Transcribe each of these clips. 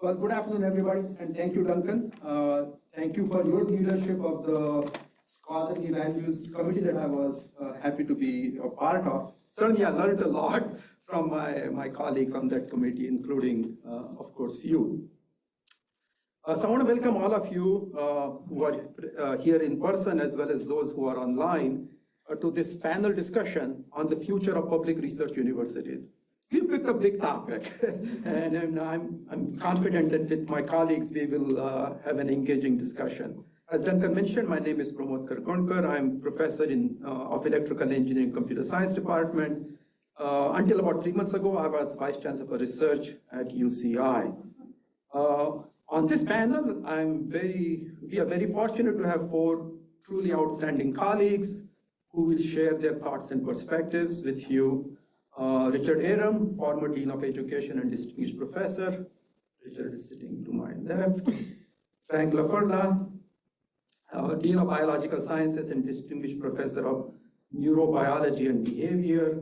Well, good afternoon, everybody, and thank you, Duncan. Thank you for your leadership of the Scholarly Values Committee that I was happy to be a part of. Certainly, I learned a lot from my colleagues on that committee, including, of course, you. So I want to welcome all of you who are here in person, as well as those who are online, to this panel discussion on the future of public research universities. We picked a big topic, and I'm confident that with my colleagues we will have an engaging discussion. As Duncan mentioned, my name is Pramod Karkonkar. I'm professor of Electrical Engineering Computer Science Department. Until about 3 months ago, I was Vice Chancellor for Research at UCI. On this panel, we are very fortunate to have 4 truly outstanding colleagues who will share their thoughts and perspectives with you. Richard Aram, former Dean of Education and Distinguished Professor. Richard is sitting to my left. Frank Laferla, Dean of Biological Sciences and Distinguished Professor of Neurobiology and Behavior.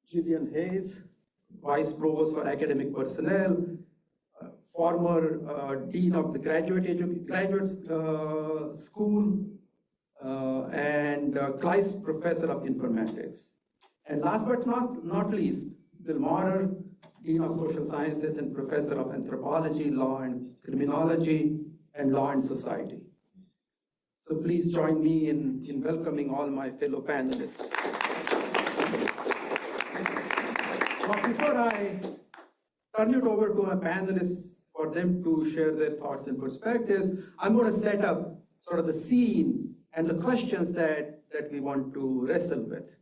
Gillian Hayes, Vice Provost for Academic Personnel, former Dean of the Graduate School, and Clive Professor of Informatics. And last but not least, Bill Maurer, Dean of Social Sciences and Professor of Anthropology, Law and Criminology, and Law and Society. So please join me in welcoming all my fellow panelists. Now, before I turn it over to my panelists for them to share their thoughts and perspectives, I'm going to set up sort of the scene and the questions that we want to wrestle with.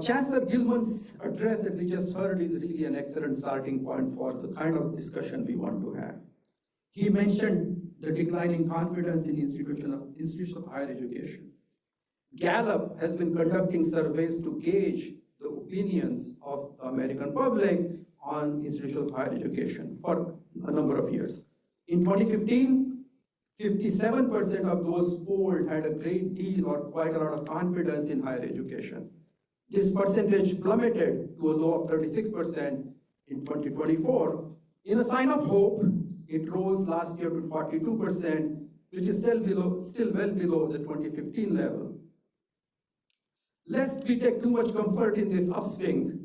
Chancellor Gilman's address that we just heard is really an excellent starting point for the kind of discussion we want to have. He mentioned the declining confidence in institutions of higher education. Gallup has been conducting surveys to gauge the opinions of the American public on institutions of higher education for a number of years. In 2015, 57% of those polled had a great deal or quite a lot of confidence in higher education. This percentage plummeted to a low of 36% in 2024. In a sign of hope, it rose last year to 42%, which is still well below the 2015 level. Lest we take too much comfort in this upswing,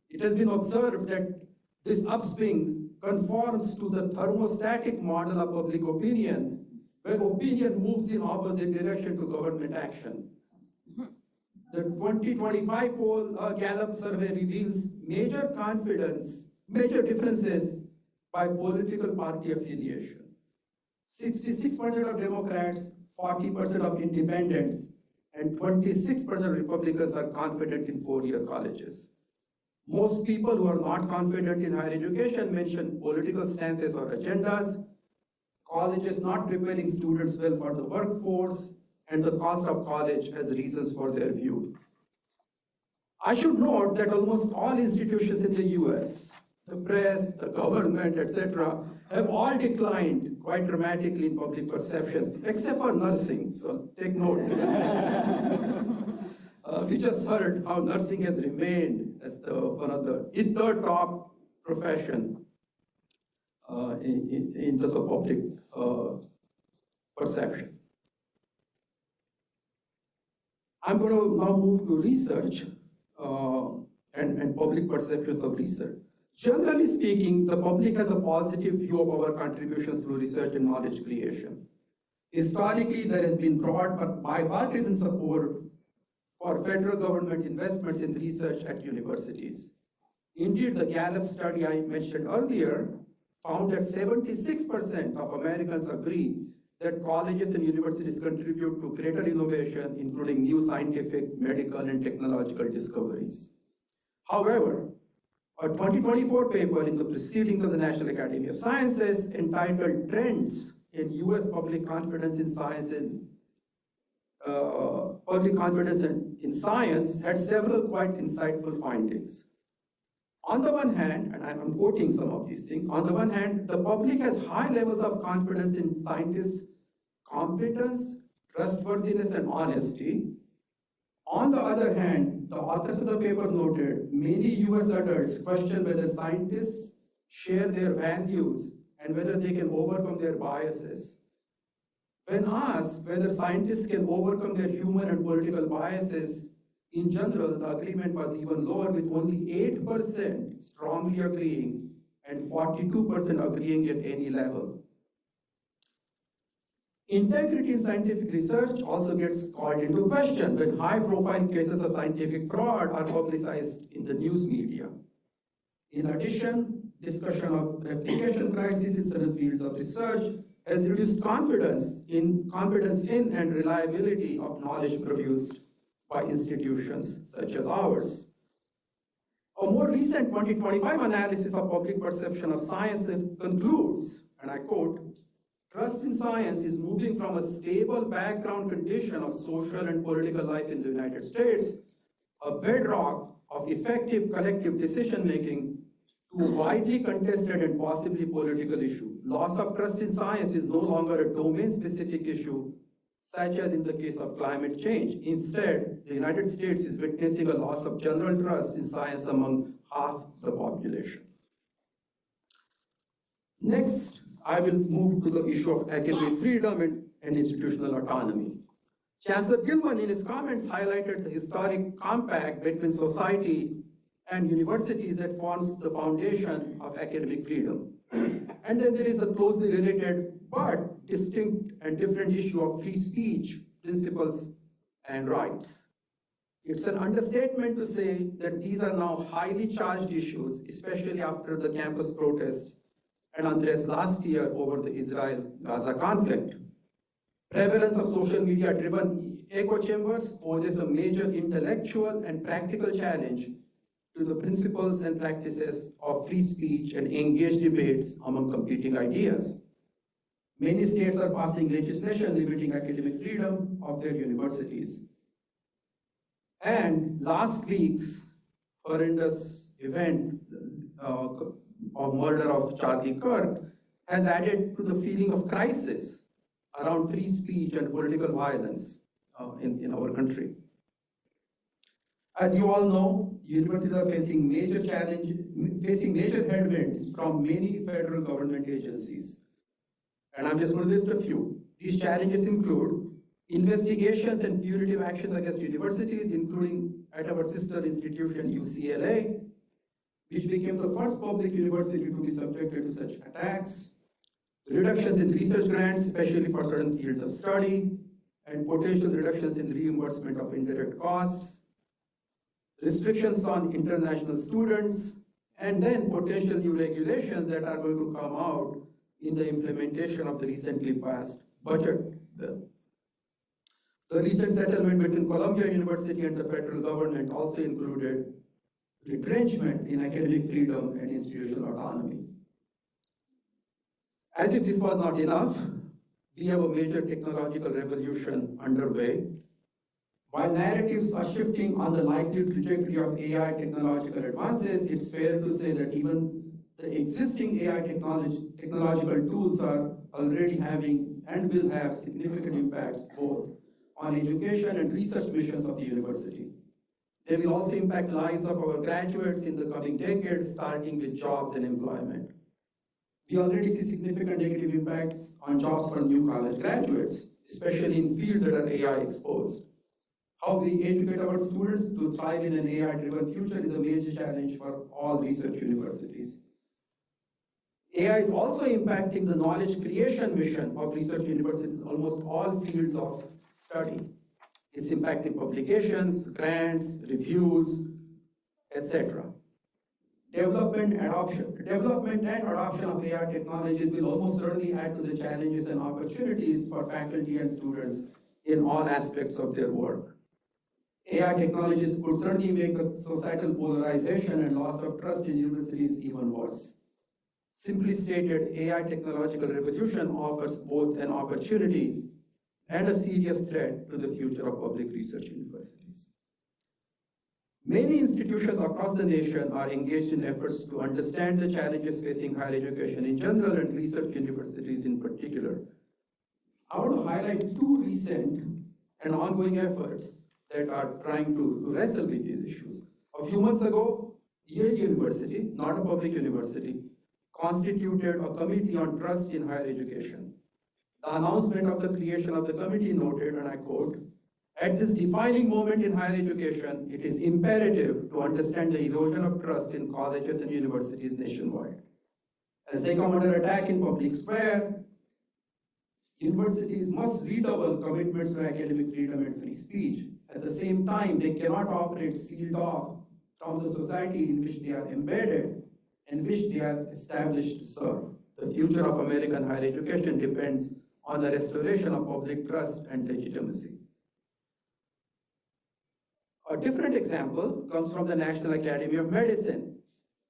it has been observed that this upswing conforms to the thermostatic model of public opinion, where opinion moves in opposite direction to government action. The 2025 poll Gallup survey reveals major differences by political party affiliation. 66% of Democrats, 40% of independents, and 26% of Republicans are confident in 4-year colleges. Most people who are not confident in higher education mention political stances or agendas, colleges not preparing students well for the workforce, and the cost of college as reasons for their view. I should note that almost all institutions in the US, the press, the government, etc., have all declined quite dramatically in public perceptions, except for nursing, so take note. We just heard how nursing has remained as one of the top profession in terms of public perception. I'm going to now move to research and public perceptions of research. Generally speaking, the public has a positive view of our contributions through research and knowledge creation. Historically, there has been broad bipartisan support for federal government investments in research at universities. Indeed, the Gallup study I mentioned earlier found that 76% of Americans agree that colleges and universities contribute to greater innovation, including new scientific, medical, and technological discoveries. However, a 2024 paper in the Proceedings of the National Academy of Sciences entitled Trends in U.S. Public Confidence in Science had several quite insightful findings. On the one hand, and I'm quoting some of these things, on the one hand, the public has high levels of confidence in scientists' competence, trustworthiness, and honesty. On the other hand, the authors of the paper noted many US adults question whether scientists share their values, and whether they can overcome their biases. When asked whether scientists can overcome their human and political biases, in general, the agreement was even lower, with only 8% strongly agreeing and 42% agreeing at any level. Integrity in scientific research also gets called into question when high-profile cases of scientific fraud are publicized in the news media. In addition, discussion of replication crisis in certain fields of research has reduced confidence in and reliability of knowledge produced by institutions such as ours. A more recent 2025 analysis of public perception of science concludes, and I quote, "Trust in science is moving from a stable background condition of social and political life in the United States, a bedrock of effective collective decision-making, to a widely contested and possibly political issue. Loss of trust in science is no longer a domain-specific issue, such as in the case of climate change. Instead, the United States is witnessing a loss of general trust in science among half the population." Next, I will move to the issue of academic freedom and institutional autonomy. Chancellor Gilman, in his comments, highlighted the historic compact between society and universities that forms the foundation of academic freedom. And then there is a closely related but distinct and different issue of free speech, principles, and rights. It's an understatement to say that these are now highly charged issues, especially after the campus protests and unrest last year over the Israel-Gaza conflict. Prevalence of social media-driven echo chambers poses a major intellectual and practical challenge to the principles and practices of free speech and engaged debates among competing ideas. Many states are passing legislation limiting academic freedom of their universities. And last week's horrendous event of murder of Charlie Kirk has added to the feeling of crisis around free speech and political violence in our country. As you all know, universities are facing major headwinds from many federal government agencies. And I'm just going to list a few. These challenges include investigations and punitive actions against universities, including at our sister institution, UCLA, which became the first public university to be subjected to such attacks, reductions in research grants, especially for certain fields of study, and potential reductions in reimbursement of indirect costs, restrictions on international students, and then potential new regulations that are going to come out in the implementation of the recently passed budget bill. The recent settlement between Columbia University and the federal government also included retrenchment in academic freedom and institutional autonomy. As if this was not enough, we have a major technological revolution underway. While narratives are shifting on the likely trajectory of AI technological advances, it's fair to say that even the existing AI technological tools are already having and will have significant impacts both on education and research missions of the university. They will also impact lives of our graduates in the coming decades, starting with jobs and employment. We already see significant negative impacts on jobs for new college graduates, especially in fields that are AI exposed. How we educate our students to thrive in an AI-driven future is a major challenge for all research universities. AI is also impacting the knowledge creation mission of research universities in almost all fields of study. It's impacting publications, grants, reviews, etc. Development and adoption of AI technologies will almost certainly add to the challenges and opportunities for faculty and students in all aspects of their work. AI technologies could certainly make the societal polarization and loss of trust in universities even worse. Simply stated, AI technological revolution offers both an opportunity and a serious threat to the future of public research universities. Many institutions across the nation are engaged in efforts to understand the challenges facing higher education in general and research universities in particular. I want to highlight two recent and ongoing efforts that are trying to wrestle with these issues. A few months ago, Yale University, not a public university, constituted a committee on trust in higher education. The announcement of the creation of the committee noted, and I quote, "At this defining moment in higher education, it is imperative to understand the erosion of trust in colleges and universities nationwide. As they come under attack in public square, universities must redouble commitments to academic freedom and free speech. At the same time, they cannot operate sealed off from the society in which they are embedded and which they are established to serve. The future of American higher education depends on the restoration of public trust and legitimacy." A different example comes from the National Academy of Medicine,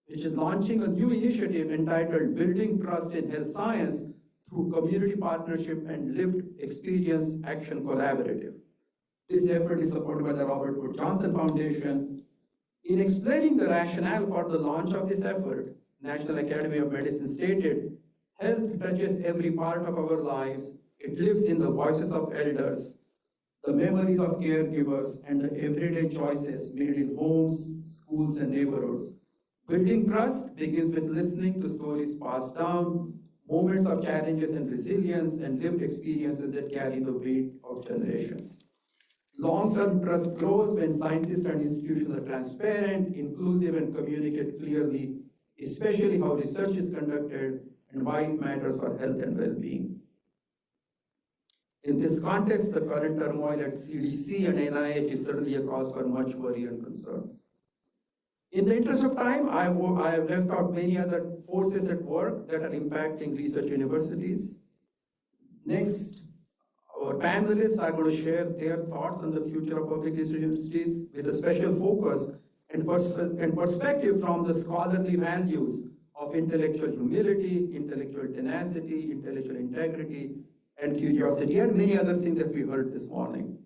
which is launching a new initiative entitled Building Trust in Health Science through Community Partnership and Lived Experience Action Collaborative. This effort is supported by the Robert Wood Johnson Foundation. In explaining the rationale for the launch of this effort, National Academy of Medicine stated, "Health touches every part of our lives. It lives in the voices of elders, the memories of caregivers, and the everyday choices made in homes, schools, and neighborhoods. Building trust begins with listening to stories passed down, moments of challenges and resilience, and lived experiences that carry the weight of generations. Long-term trust grows when scientists and institutions are transparent, inclusive, and communicate clearly, especially how research is conducted and why it matters for health and well-being." In this context, the current turmoil at CDC and NIH is certainly a cause for much worry and concerns. In the interest of time, I have left out many other forces at work that are impacting research universities. Next, our panelists are going to share their thoughts on the future of public research universities with a special focus and perspective from the scholarly values of intellectual humility, intellectual tenacity, intellectual integrity, and curiosity, and many other things that we heard this morning.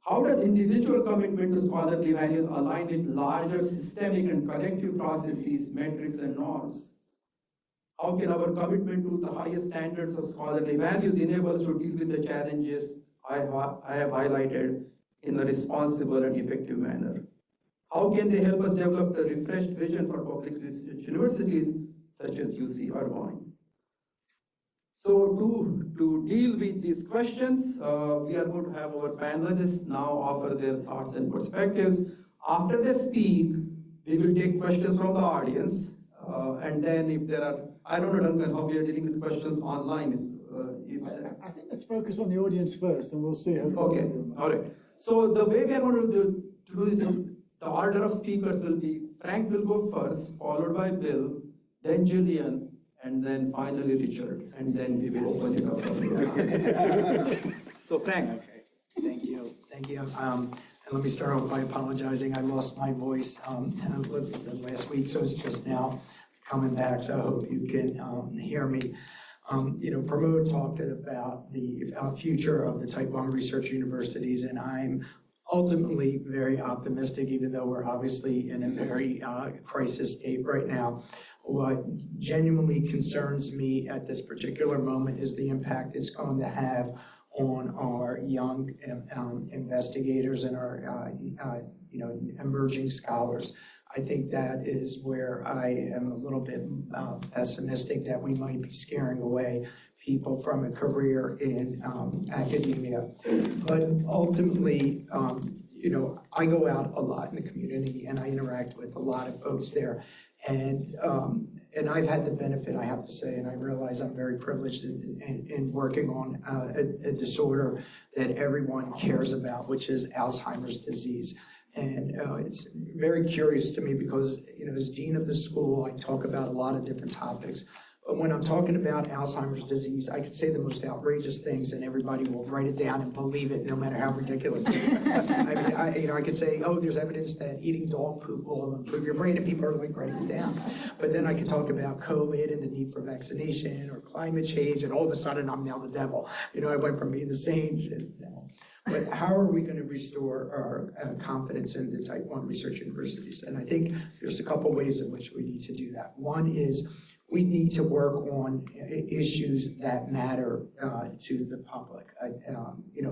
How does individual commitment to scholarly values align with larger systemic and collective processes, metrics, and norms? How can our commitment to the highest standards of scholarly values enable us to deal with the challenges I have highlighted in a responsible and effective manner? How can they help us develop a refreshed vision for public research universities such as UC Irvine? So to deal with these questions, we are going to have our panelists now offer their thoughts and perspectives. After they speak, we will take questions from the audience. And then if there are, I don't know, Duncan, how we are dealing with questions online. I think let's focus on the audience first, and we'll see how. Okay, all right. So the way we are going to do this, the order of speakers will be, Frank will go first, followed by Bill, then Jillian, and then finally Richard, and then we will open it up. So Frank. Okay, thank you. And let me start off by apologizing. I lost my voice last week, so it's just now coming back, so I hope you can hear me. Pramod talked about the future of the Type 1 research universities, and I'm ultimately very optimistic, even though we're obviously in a very crisis state right now. What genuinely concerns me at this particular moment is the impact it's going to have on our young investigators and our emerging scholars. I think that is where I am a little bit pessimistic that we might be scaring away people from a career in academia. But ultimately, I go out a lot in the community and I interact with a lot of folks there. And I've had the benefit, I have to say, and I realize I'm very privileged in working on a disorder that everyone cares about, which is Alzheimer's disease. And it's very curious to me because, as dean of the school, I talk about a lot of different topics. But when I'm talking about Alzheimer's disease, I could say the most outrageous things and everybody will write it down and believe it, no matter how ridiculous it is. I could say, oh, there's evidence that eating dog poop will improve your brain, and people are like writing it down. But then I could talk about COVID and the need for vaccination or climate change, and all of a sudden I'm now the devil. I went from being the saint to now. But how are we going to restore our confidence in the Type 1 research universities? And I think there's a couple ways in which we need to do that. One is we need to work on issues that matter to the public.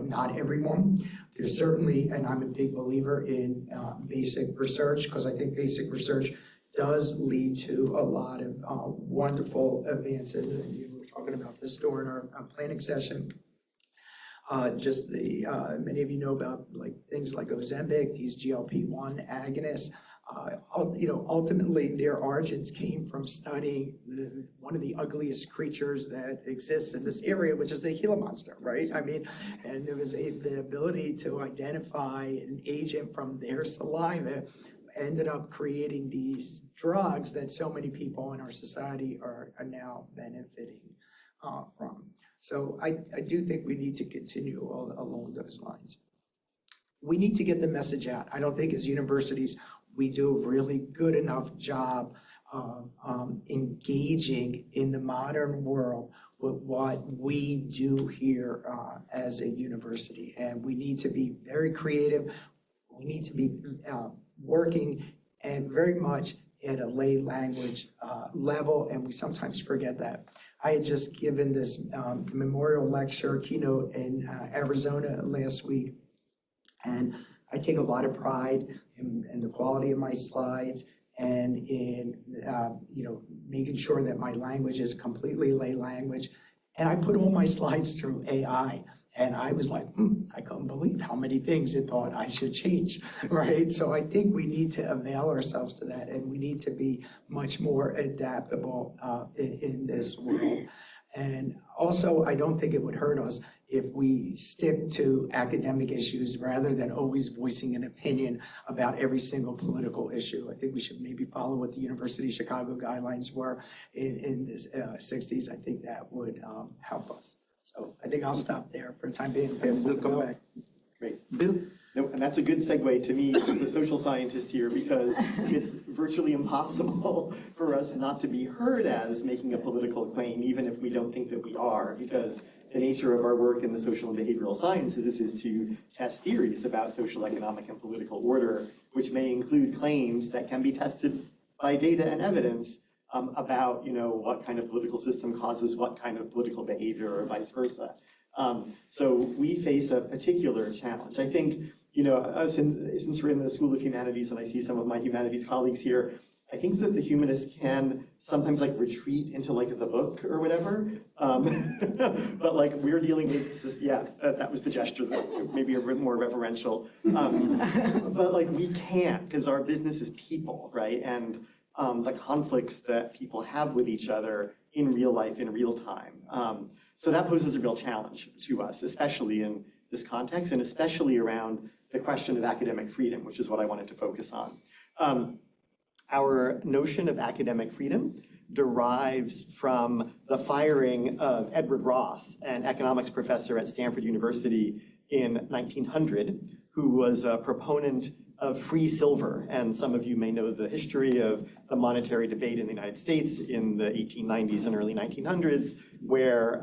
Not everyone. There's certainly, and I'm a big believer in basic research, because I think basic research does lead to a lot of wonderful advances. And you were talking about this during our planning session. Just the many of you know about like things like Ozempic, these GLP-1 agonists. Ultimately their origins came from studying one of the ugliest creatures that exists in this area, which is the Gila monster, right? I mean, and there was the ability to identify an agent from their saliva ended up creating these drugs that so many people in our society are now benefiting from. So I do think we need to continue along those lines. We need to get the message out. I don't think as universities, we do a really good enough job of engaging in the modern world with what we do here as a university. And we need to be very creative. We need to be working and very much at a lay language level, and we sometimes forget that. I had just given this memorial lecture keynote in Arizona last week, and I take a lot of pride in the quality of my slides and in making sure that my language is completely lay language. And I put all my slides through AI. And I was like, I couldn't believe how many things it thought I should change, right? So I think we need to avail ourselves to that, and we need to be much more adaptable in this world. And also, I don't think it would hurt us if we stick to academic issues rather than always voicing an opinion about every single political issue. I think we should maybe follow what the University of Chicago guidelines were in the 60s. I think that would help us. So I think I'll stop there for the time being. And we'll come back. Great. Bill? No, and that's a good segue to me, as the social scientist here, because it's virtually impossible for us not to be heard as making a political claim, even if we don't think that we are, because the nature of our work in the social and behavioral sciences is to test theories about social, economic, and political order, which may include claims that can be tested by data and evidence about what kind of political system causes what kind of political behavior or vice versa. So we face a particular challenge. I think, since we're in the School of Humanities and I see some of my humanities colleagues here, I think that the humanists can sometimes retreat into the book or whatever. But we're dealing with, that was the gesture that maybe a bit more reverential. But we can't, because our business is people, right? And the conflicts that people have with each other in real life, in real time. So that poses a real challenge to us, especially in this context, and especially around the question of academic freedom, which is what I wanted to focus on. Our notion of academic freedom derives from the firing of Edward Ross, an economics professor at Stanford University in 1900, who was a proponent of free silver. And some of you may know the history of the monetary debate in the United States in the 1890s and early 1900s, where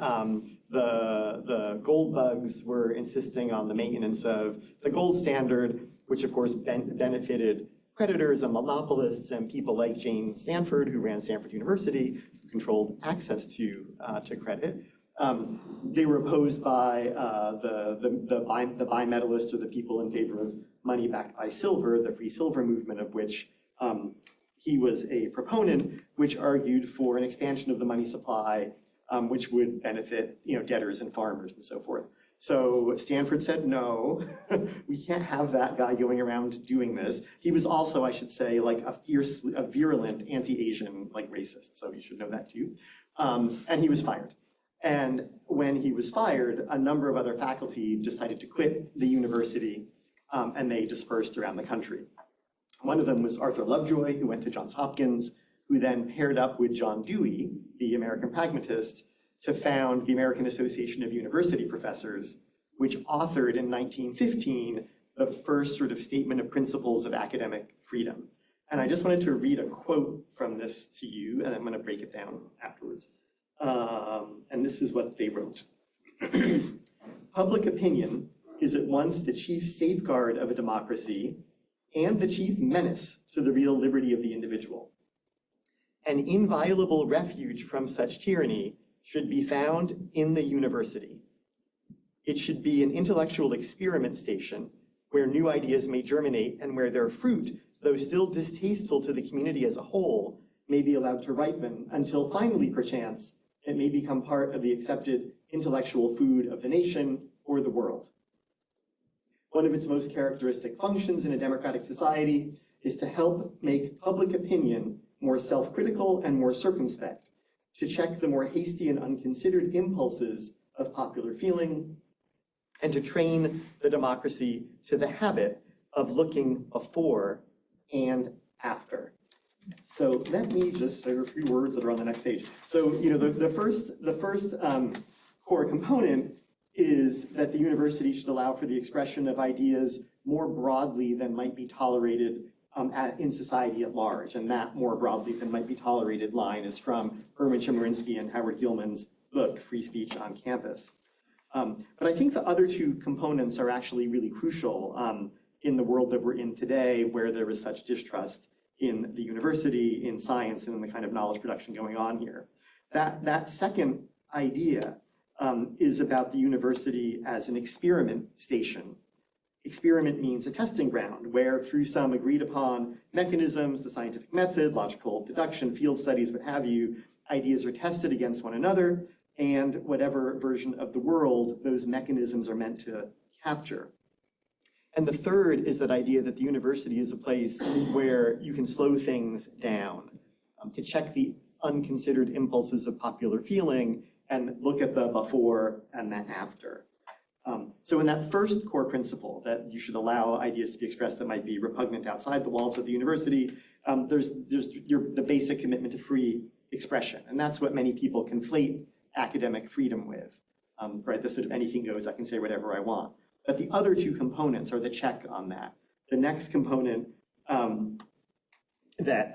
the gold bugs were insisting on the maintenance of the gold standard, which of course benefited creditors and monopolists and people like Jane Stanford, who ran Stanford University, who controlled access to credit. They were opposed by the bimetallists, or the people in favor of money backed by silver, the free silver movement, of which he was a proponent, which argued for an expansion of the money supply, which would benefit debtors and farmers and so forth. So Stanford said, no, we can't have that guy going around doing this. He was also, I should say, a virulent anti-Asian racist, so you should know that too. And he was fired. And when he was fired, a number of other faculty decided to quit the university, and they dispersed around the country. One of them was Arthur Lovejoy, who went to Johns Hopkins, who then paired up with John Dewey, the American pragmatist, to found the American Association of University Professors, which authored in 1915 the first sort of statement of principles of academic freedom. And I just wanted to read a quote from this to you, and I'm going to break it down afterwards. And this is what they wrote. Public opinion is at once the chief safeguard of a democracy and the chief menace to the real liberty of the individual. An inviolable refuge from such tyranny should be found in the university. It should be an intellectual experiment station where new ideas may germinate and where their fruit though still distasteful to the community as a whole, may be allowed to ripen until finally, perchance, it may become part of the accepted intellectual food of the nation or the world. One of its most characteristic functions in a democratic society is to help make public opinion more self-critical and more circumspect, to check the more hasty and unconsidered impulses of popular feeling, and to train the democracy to the habit of looking before and after. So let me just say a few words that are on the next page. So, the first core component is that the university should allow for the expression of ideas more broadly than might be tolerated in society at large. And that more broadly than might be tolerated line is from Erwin Chemerinsky and Howard Gilman's book, Free Speech on Campus. But I think the other two components are actually really crucial in the world that we're in today, where there is such distrust in the university, in science, and in the kind of knowledge production going on here. That second idea is about the university as an experiment station. Experiment means a testing ground where, through some agreed upon mechanisms, the scientific method, logical deduction, field studies, what have you, ideas are tested against one another, and whatever version of the world those mechanisms are meant to capture. And the third is that idea that the university is a place where you can slow things down, to check the unconsidered impulses of popular feeling and look at the before and the after. So in that first core principle, that you should allow ideas to be expressed that might be repugnant outside the walls of the university, there's the basic commitment to free expression. And that's what many people conflate academic freedom with, right? This sort of anything goes, I can say whatever I want. But the other two components are the check on that. The next component, that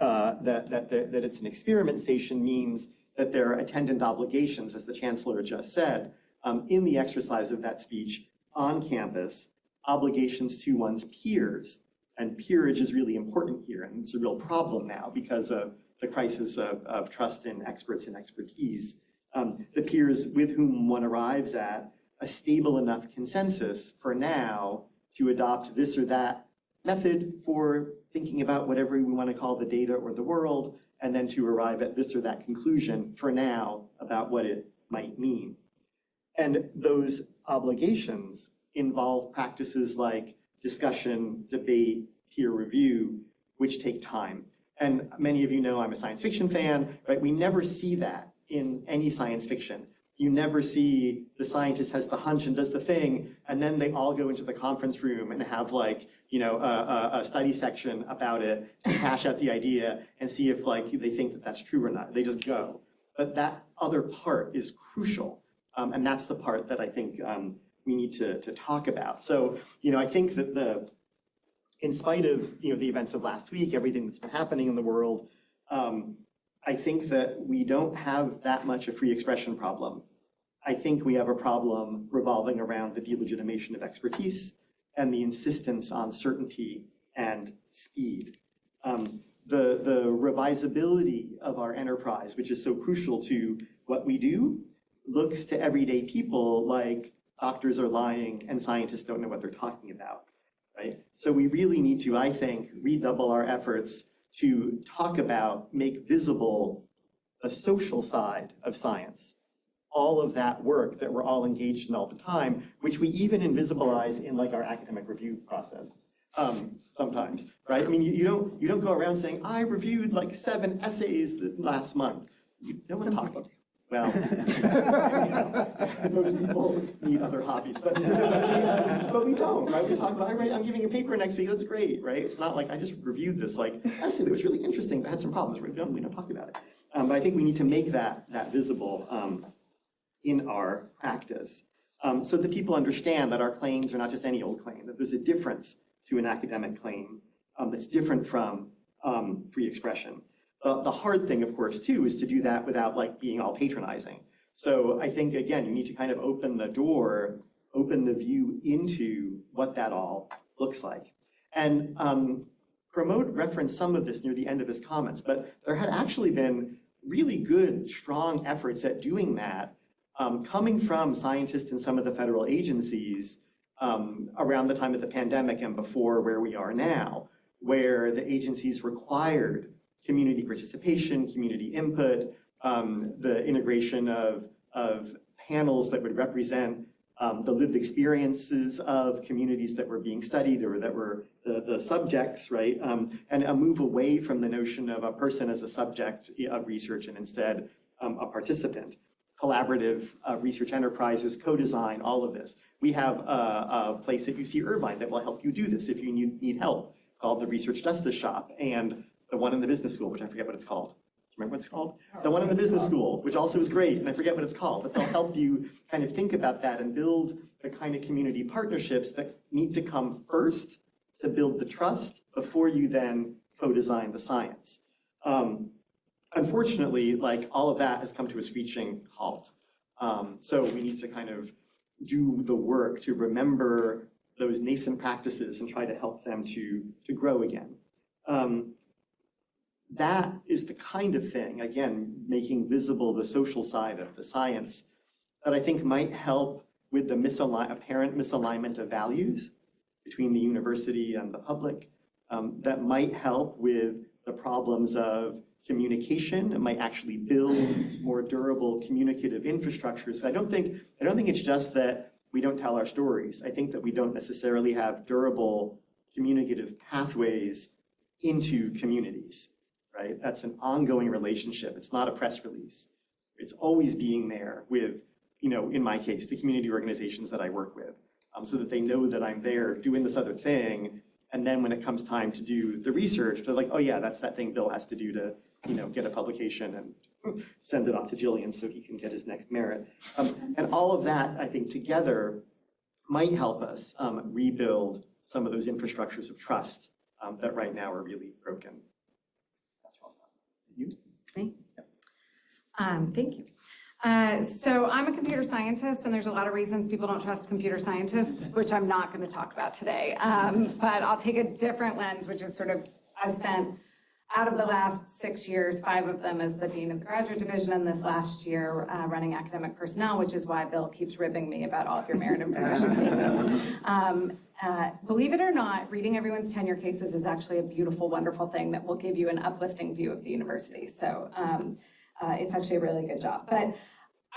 it's an experiment station, means that there are attendant obligations, as the chancellor just said, in the exercise of that speech on campus, obligations to one's peers. And peerage is really important here, and it's a real problem now because of the crisis of trust in experts and expertise. The peers with whom one arrives at a stable enough consensus for now to adopt this or that method for thinking about whatever we want to call the data or the world, and then to arrive at this or that conclusion for now about what it might mean. And those obligations involve practices like discussion, debate, peer review, which take time. And many of you know I'm a science fiction fan, right? We never see that in any science fiction. You never see the scientist has the hunch and does the thing, and then they all go into the conference room and have a study section about it to hash out the idea and see if they think that that's true or not. They just go. But that other part is crucial, and that's the part that I think we need to talk about. So, I think that in spite of the events of last week, everything that's been happening in the world, I think that we don't have that much a free expression problem. I think we have a problem revolving around the delegitimation of expertise and the insistence on certainty and speed. The revisability of our enterprise, which is so crucial to what we do, looks to everyday people like doctors are lying and scientists don't know what they're talking about, right? So we really need to, I think, redouble our efforts to talk about, make visible the social side of science. All of that work that we're all engaged in all the time, which we even invisibilize in our academic review process sometimes, right? I mean, you don't go around saying, I reviewed 7 essays last month. No one talks about it. Well, most people need other hobbies, but we don't, right? We talk about, I'm giving a paper next week, that's great, right? It's not like I just reviewed this essay that was really interesting, but had some problems. We don't talk about it. But I think we need to make that visible in our practice, so that people understand that our claims are not just any old claim, that there's a difference to an academic claim that's different from free expression. The hard thing, of course, too, is to do that without being all patronizing. So I think, again, you need to kind of open the door, open the view into what that all looks like. And Pramod referenced some of this near the end of his comments, but there had actually been really good, strong efforts at doing that, coming from scientists in some of the federal agencies around the time of the pandemic and before where we are now. where the agencies required community participation, community input, the integration of panels that would represent the lived experiences of communities that were being studied or that were the subjects, right? And a move away from the notion of a person as a subject of research and instead a participant. Collaborative research enterprises, co-design, all of this. We have a place at UC Irvine that will help you do this if you need help, called the Research Justice Shop, and the one in the business school, which I forget what it's called. Do you remember what it's called? The one in the business school, which also is great, and I forget what it's called, but they'll help you kind of think about that and build the kind of community partnerships that need to come first to build the trust before you then co-design the science. Unfortunately, like all of that has come to a screeching halt. So we need to kind of do the work to remember those nascent practices and try to help them to grow again. That is the kind of thing, again, making visible the social side of the science that I think might help with the apparent misalignment of values between the university and the public, that might help with the problems of communication. It might actually build more durable communicative infrastructures. I don't think it's just that we don't tell our stories. I think that we don't necessarily have durable communicative pathways into communities, right? That's an ongoing relationship. It's not a press release. It's always being there with, in my case, the community organizations that I work with, so that they know that I'm there doing this other thing. And then when it comes time to do the research, they're like, oh yeah, that's that thing Bill has to do to, get a publication and send it off to Jillian so he can get his next merit. And all of that, I think, together might help us rebuild some of those infrastructures of trust that right now are really broken. That's well said. You? Me? Thank you. So I'm a computer scientist, and there's a lot of reasons people don't trust computer scientists, which I'm not going to talk about today. But I'll take a different lens, which is sort of, I've spent, out of the last 6 years, 5 of them as the Dean of the Graduate Division, and this last year running academic personnel, which is why Bill keeps ribbing me about all of your merit and promotion cases. Believe it or not, reading everyone's tenure cases is actually a beautiful, wonderful thing that will give you an uplifting view of the university. So it's actually a really good job. But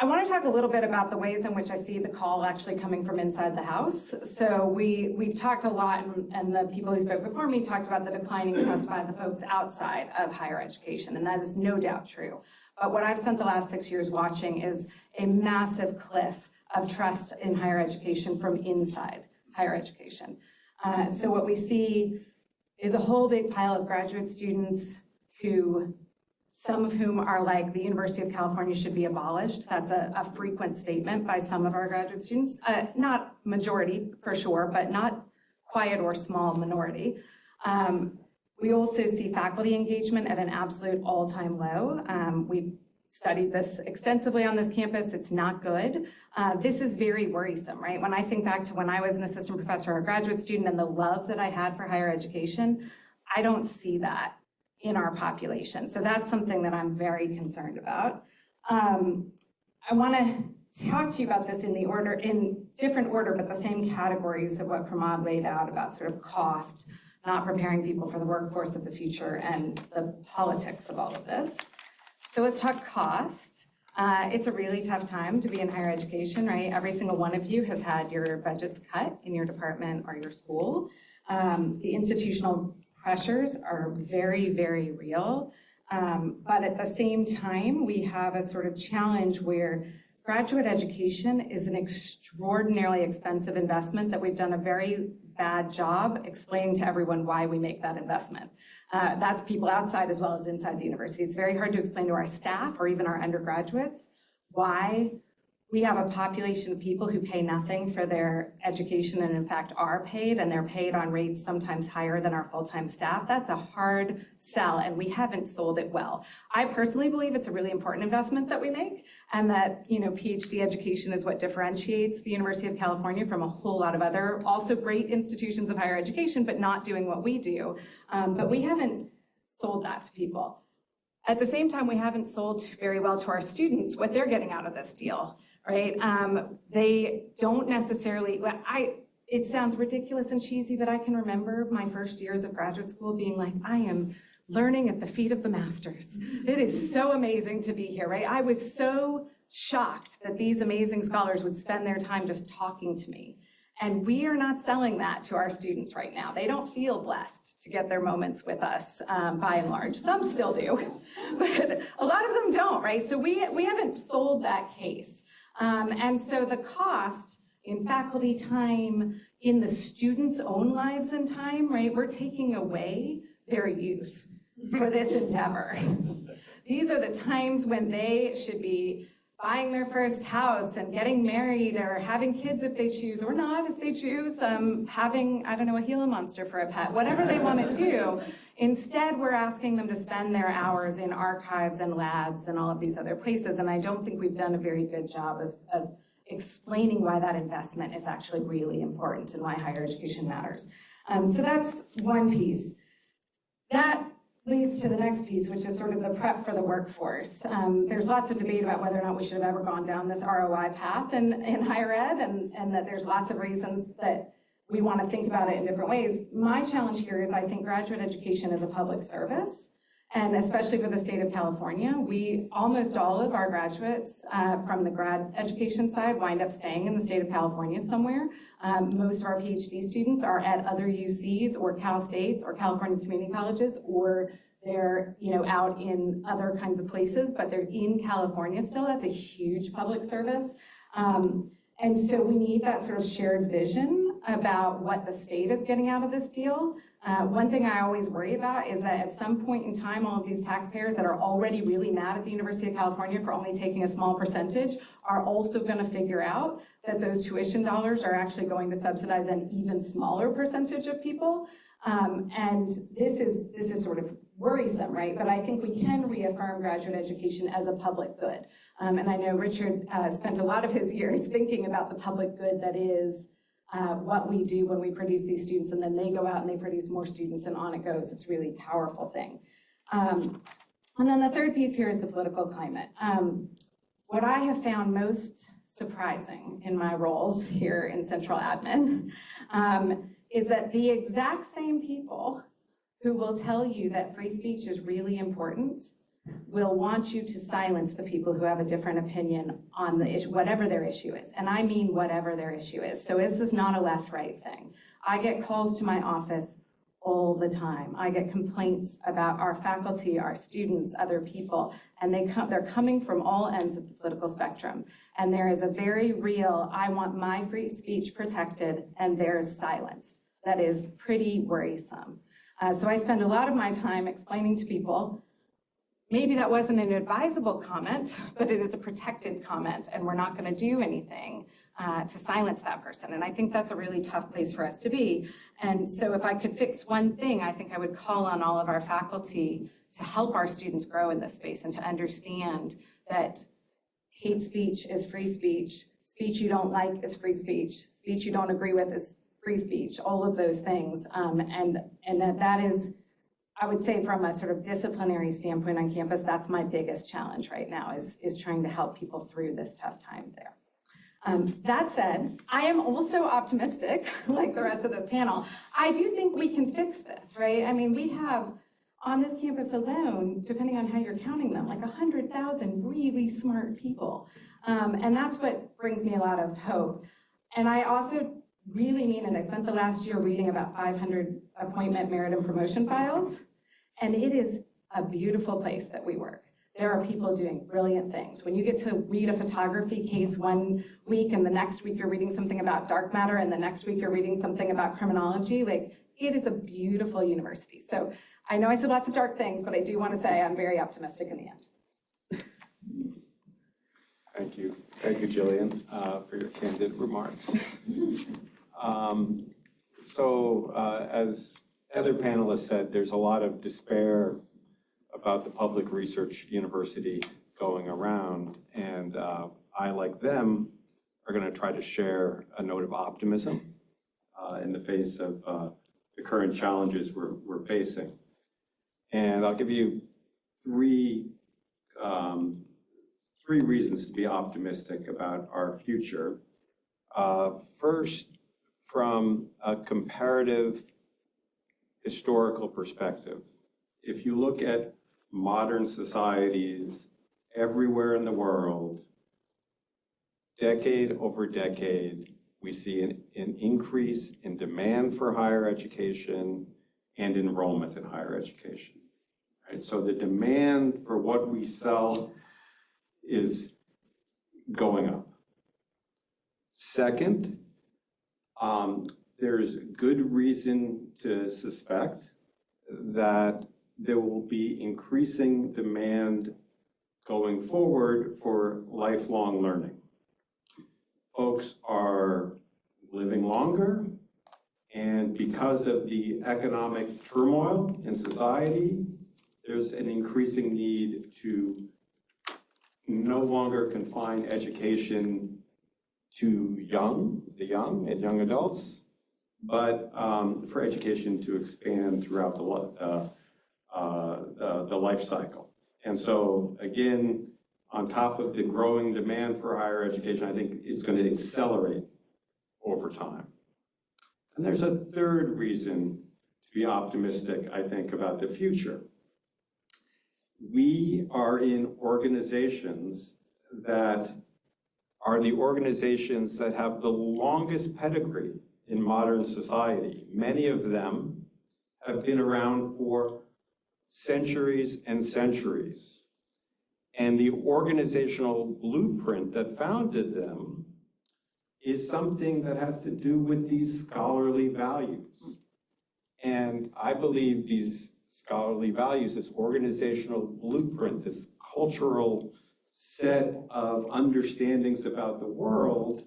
I want to talk a little bit about the ways in which I see the call actually coming from inside the house. So we've talked a lot, and the people who spoke before me talked about the declining trust by the folks outside of higher education, and that is no doubt true. But what I've spent the last 6 years watching is a massive cliff of trust in higher education from inside higher education. So what we see is a whole big pile of graduate students who, some of whom are like, the University of California should be abolished. That's a frequent statement by some of our graduate students. Not majority, for sure, but not quiet or small minority. We also see faculty engagement at an absolute all-time low. We've studied this extensively on this campus. It's not good. This is very worrisome, right? When I think back to when I was an assistant professor or a graduate student and the love that I had for higher education, I don't see that in our population. So that's something that I'm very concerned about. I want to talk to you about this in different order, but the same categories of what Pramod laid out about sort of cost, not preparing people for the workforce of the future, and the politics of all of this. So let's talk cost. It's a really tough time to be in higher education, right? Every single one of you has had your budgets cut in your department or your school. The institutional pressures are very, very real. But at the same time, we have a sort of challenge where graduate education is an extraordinarily expensive investment that we've done a very bad job explaining to everyone why we make that investment. That's people outside as well as inside the university. It's very hard to explain to our staff or even our undergraduates why we have a population of people who pay nothing for their education and in fact are paid, and they're paid on rates sometimes higher than our full-time staff. That's a hard sell, and we haven't sold it well. I personally believe it's a really important investment that we make, and that PhD education is what differentiates the University of California from a whole lot of other also great institutions of higher education, but not doing what we do. But we haven't sold that to people. At the same time, we haven't sold very well to our students what they're getting out of this deal. Right? They don't necessarily, it sounds ridiculous and cheesy, but I can remember my first years of graduate school being like, I am learning at the feet of the masters. It is so amazing to be here, right? I was so shocked that these amazing scholars would spend their time just talking to me. And we are not selling that to our students right now. They don't feel blessed to get their moments with us, by and large. Some still do, but a lot of them don't, right? So we haven't sold that case. And so the cost in faculty time, in the students' own lives and time, right? We're taking away their youth for this endeavor. These are the times when they should be buying their first house and getting married or having kids if they choose, or not if they choose, having, I don't know, a Gila monster for a pet, whatever they want to do. Instead, we're asking them to spend their hours in archives and labs and all of these other places, and I don't think we've done a very good job of explaining why that investment is actually really important and why higher education matters. So that's one piece. That leads to the next piece, which is sort of the prep for the workforce. There's lots of debate about whether or not we should have ever gone down this ROI path in higher ed, and that there's lots of reasons that we want to think about it in different ways. My challenge here is I think graduate education is a public service, and especially for the state of California, almost all of our graduates from the grad education side wind up staying in the state of California somewhere. Most of our PhD students are at other UCs or Cal States or California community colleges, or they're out in other kinds of places, but they're in California still. That's a huge public service. And so we need that sort of shared vision about what the state is getting out of this deal. One thing I always worry about is that at some point in time, all of these taxpayers that are already really mad at the University of California for only taking a small percentage are also going to figure out that those tuition dollars are actually going to subsidize an even smaller percentage of people. And this is sort of worrisome, right? But I think we can reaffirm graduate education as a public good. And I know Richard spent a lot of his years thinking about the public good that is what we do when we produce these students, and then they go out and they produce more students, and on it goes. It's a really powerful thing. And then the third piece here is the political climate. What I have found most surprising in my roles here in Central Admin is that the exact same people who will tell you that free speech is really important will want you to silence the people who have a different opinion on the issue, whatever their issue is. And I mean whatever their issue is. So this is not a left-right thing. I get calls to my office all the time. I get complaints about our faculty, our students, other people, and they're coming from all ends of the political spectrum. And there is a very real, I want my free speech protected, and theirs silenced. That is pretty worrisome. So I spend a lot of my time explaining to people, maybe that wasn't an advisable comment, but it is a protected comment, and we're not going to do anything to silence that person. And I think that's a really tough place for us to be. And so if I could fix one thing, I think I would call on all of our faculty to help our students grow in this space and to understand that hate speech is free speech, speech you don't like is free speech, speech you don't agree with is free speech, all of those things. And that is, I would say, from a sort of disciplinary standpoint on campus, that's my biggest challenge right now, is trying to help people through this tough time there. That said, I am also optimistic, like the rest of this panel. I do think we can fix this, right? I mean, we have on this campus alone, depending on how you're counting them, like 100,000 really smart people. And that's what brings me a lot of hope. And I also really mean it. I spent the last year reading about 500 appointment, merit, and promotion files. And it is a beautiful place that we work. There are people doing brilliant things. When you get to read a photography case one week and the next week you're reading something about dark matter and the next week you're reading something about criminology, like, it is a beautiful university. So I know I said lots of dark things, but I do want to say I'm very optimistic in the end. Thank you. Thank you, Jillian, for your candid remarks. As other panelists said, there's a lot of despair about the public research university going around, and I, like them, are going to try to share a note of optimism in the face of the current challenges we're facing. And I'll give you three reasons to be optimistic about our future. from a comparative historical perspective. If you look at modern societies everywhere in the world, decade over decade, we see an increase in demand for higher education and enrollment in higher education. Right? So the demand for what we sell is going up. Second, there's good reason to suspect that there will be increasing demand going forward for lifelong learning. Folks are living longer, and because of the economic turmoil in society, there's an increasing need to no longer confine education to the young and young adults, but for education to expand throughout the life cycle. And so again, on top of the growing demand for higher education, I think it's going to accelerate over time. And there's a third reason to be optimistic, I think, about the future. We are in organizations that are the organizations that have the longest pedigree in modern society. Many of them have been around for centuries and centuries. And the organizational blueprint that founded them is something that has to do with these scholarly values. And I believe these scholarly values, this organizational blueprint, this cultural set of understandings about the world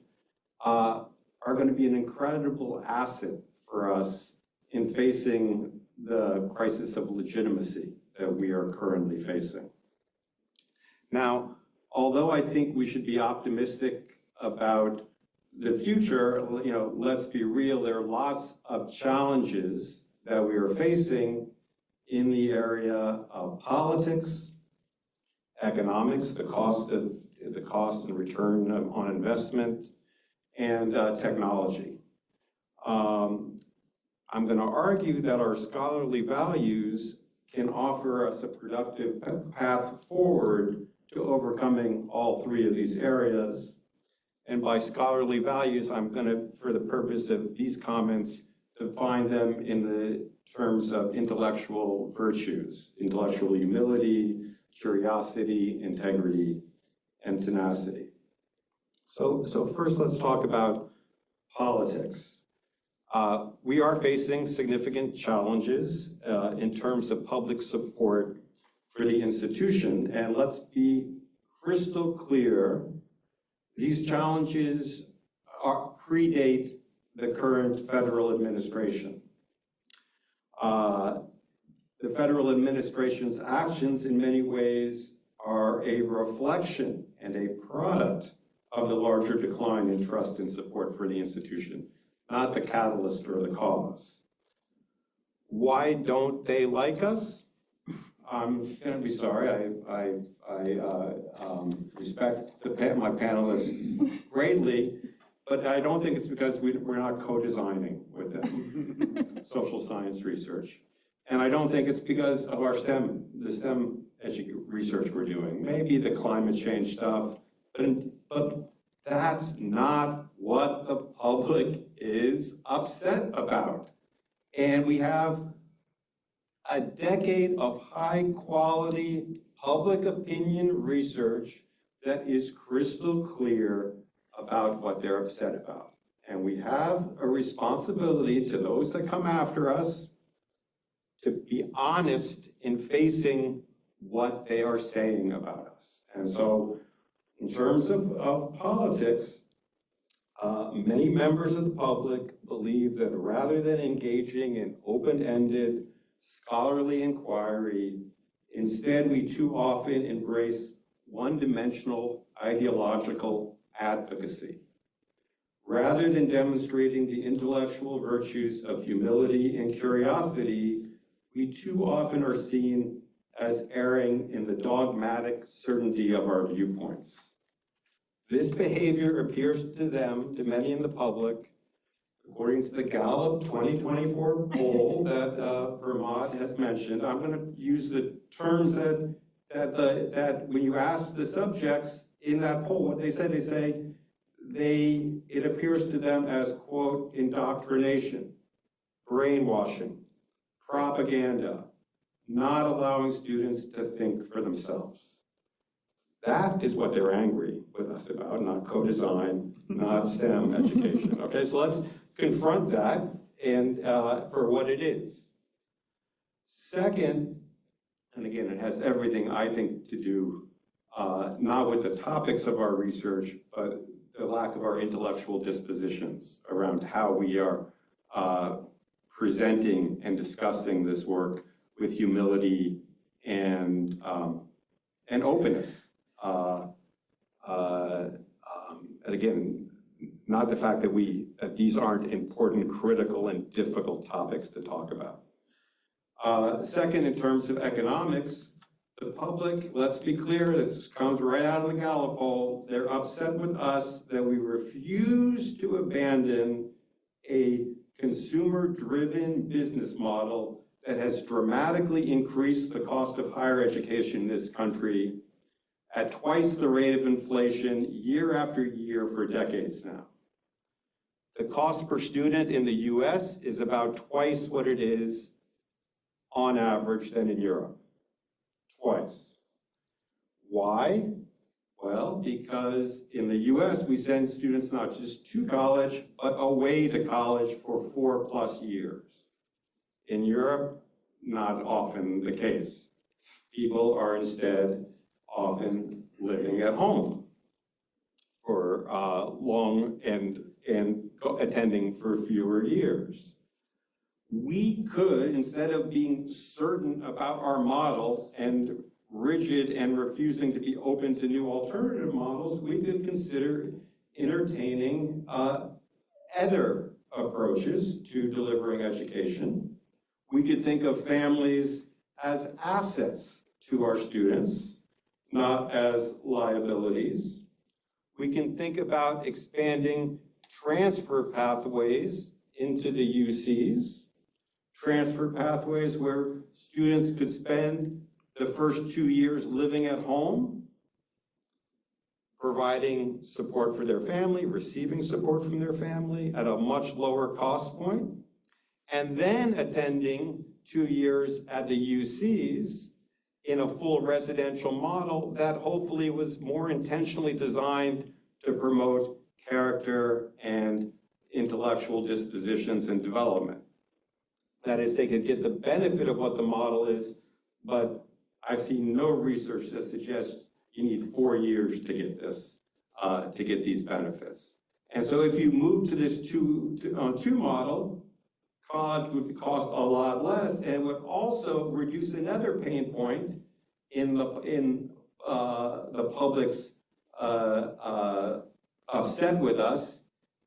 are going to be an incredible asset for us in facing the crisis of legitimacy that we are currently facing. Now, although I think we should be optimistic about the future, let's be real, there are lots of challenges that we are facing in the area of politics, economics, the cost and return on investment, and technology. I'm going to argue that our scholarly values can offer us a productive path forward to overcoming all three of these areas. And by scholarly values, I'm going to, for the purpose of these comments, define them in the terms of intellectual virtues: intellectual humility, curiosity, integrity, and tenacity. So first, let's talk about politics. We are facing significant challenges in terms of public support for the institution. And let's be crystal clear, these challenges predate the current federal administration. The federal administration's actions in many ways are a reflection and a product of the larger decline in trust and support for the institution, not the catalyst or the cause. Why don't they like us? I'm going to be sorry. I respect my panelists greatly, but I don't think it's because we're not co-designing with them social science research. And I don't think it's because of the STEM research we're doing. Maybe the climate change stuff, but that's not what the public is upset about. And we have a decade of high-quality public opinion research that is crystal clear about what they're upset about. And we have a responsibility to those that come after us to be honest in facing what they are saying about us. And so, in terms of politics, many members of the public believe that rather than engaging in open-ended scholarly inquiry, instead we too often embrace one-dimensional ideological advocacy. Rather than demonstrating the intellectual virtues of humility and curiosity, we too often are seen as erring in the dogmatic certainty of our viewpoints. This behavior appears to many in the public, according to the Gallup 2024 poll that Pramod has mentioned, I'm going to use the terms that when you ask the subjects in that poll, what they say, it appears to them as, quote, indoctrination, brainwashing, propaganda, not allowing students to think for themselves. That is what they're angry with us about, not co-design, not STEM education. Okay, so let's confront that and for what it is. Second, and again, it has everything, I think, to do not with the topics of our research, but the lack of our intellectual dispositions around how we are presenting and discussing this work with humility and openness. And again, not the fact that these aren't important, critical, and difficult topics to talk about. Second, in terms of economics, the public, let's be clear, this comes right out of the Gallup poll, they're upset with us that we refuse to abandon a consumer-driven business model that has dramatically increased the cost of higher education in this country at twice the rate of inflation year after year for decades now. The cost per student in the US is about twice what it is on average than in Europe. Twice. Why? Well, because in the US, we send students not just to college, but away to college for 4+ years. In Europe, not often the case. People are instead often living at home for long and attending for fewer years. We could, instead of being certain about our model and rigid and refusing to be open to new alternative models, we could consider entertaining other approaches to delivering education. We could think of families as assets to our students, not as liabilities. We can think about expanding transfer pathways into the UCs, transfer pathways where students could spend the first 2 years living at home, providing support for their family, receiving support from their family at a much lower cost point, and then attending 2 years at the UCs in a full residential model that hopefully was more intentionally designed to promote character and intellectual dispositions and development. That is, they could get the benefit of what the model is, but I've seen no research that suggests you need 4 years to get this, to get these benefits. And so if you move to this two model, college would cost a lot less, and it would also reduce another pain point in the public's upset with us.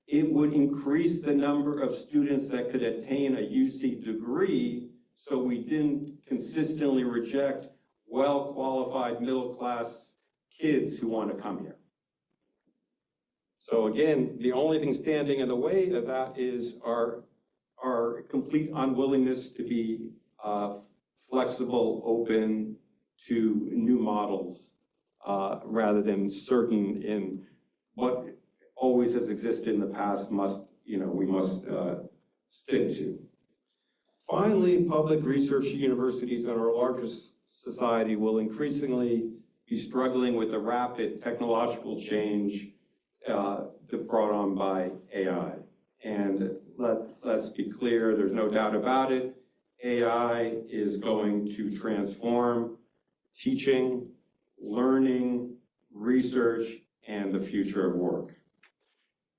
It would increase the number of students that could attain a UC degree, so we didn't consistently reject well-qualified middle-class kids who want to come here. So again, the only thing standing in the way of that is our complete unwillingness to be flexible, open to new models, rather than certain in what always has existed in the past we must stick to. Finally, public research universities in our largest society will increasingly be struggling with the rapid technological change brought on by AI. And let's be clear, there's no doubt about it, AI is going to transform teaching, learning, research, and the future of work.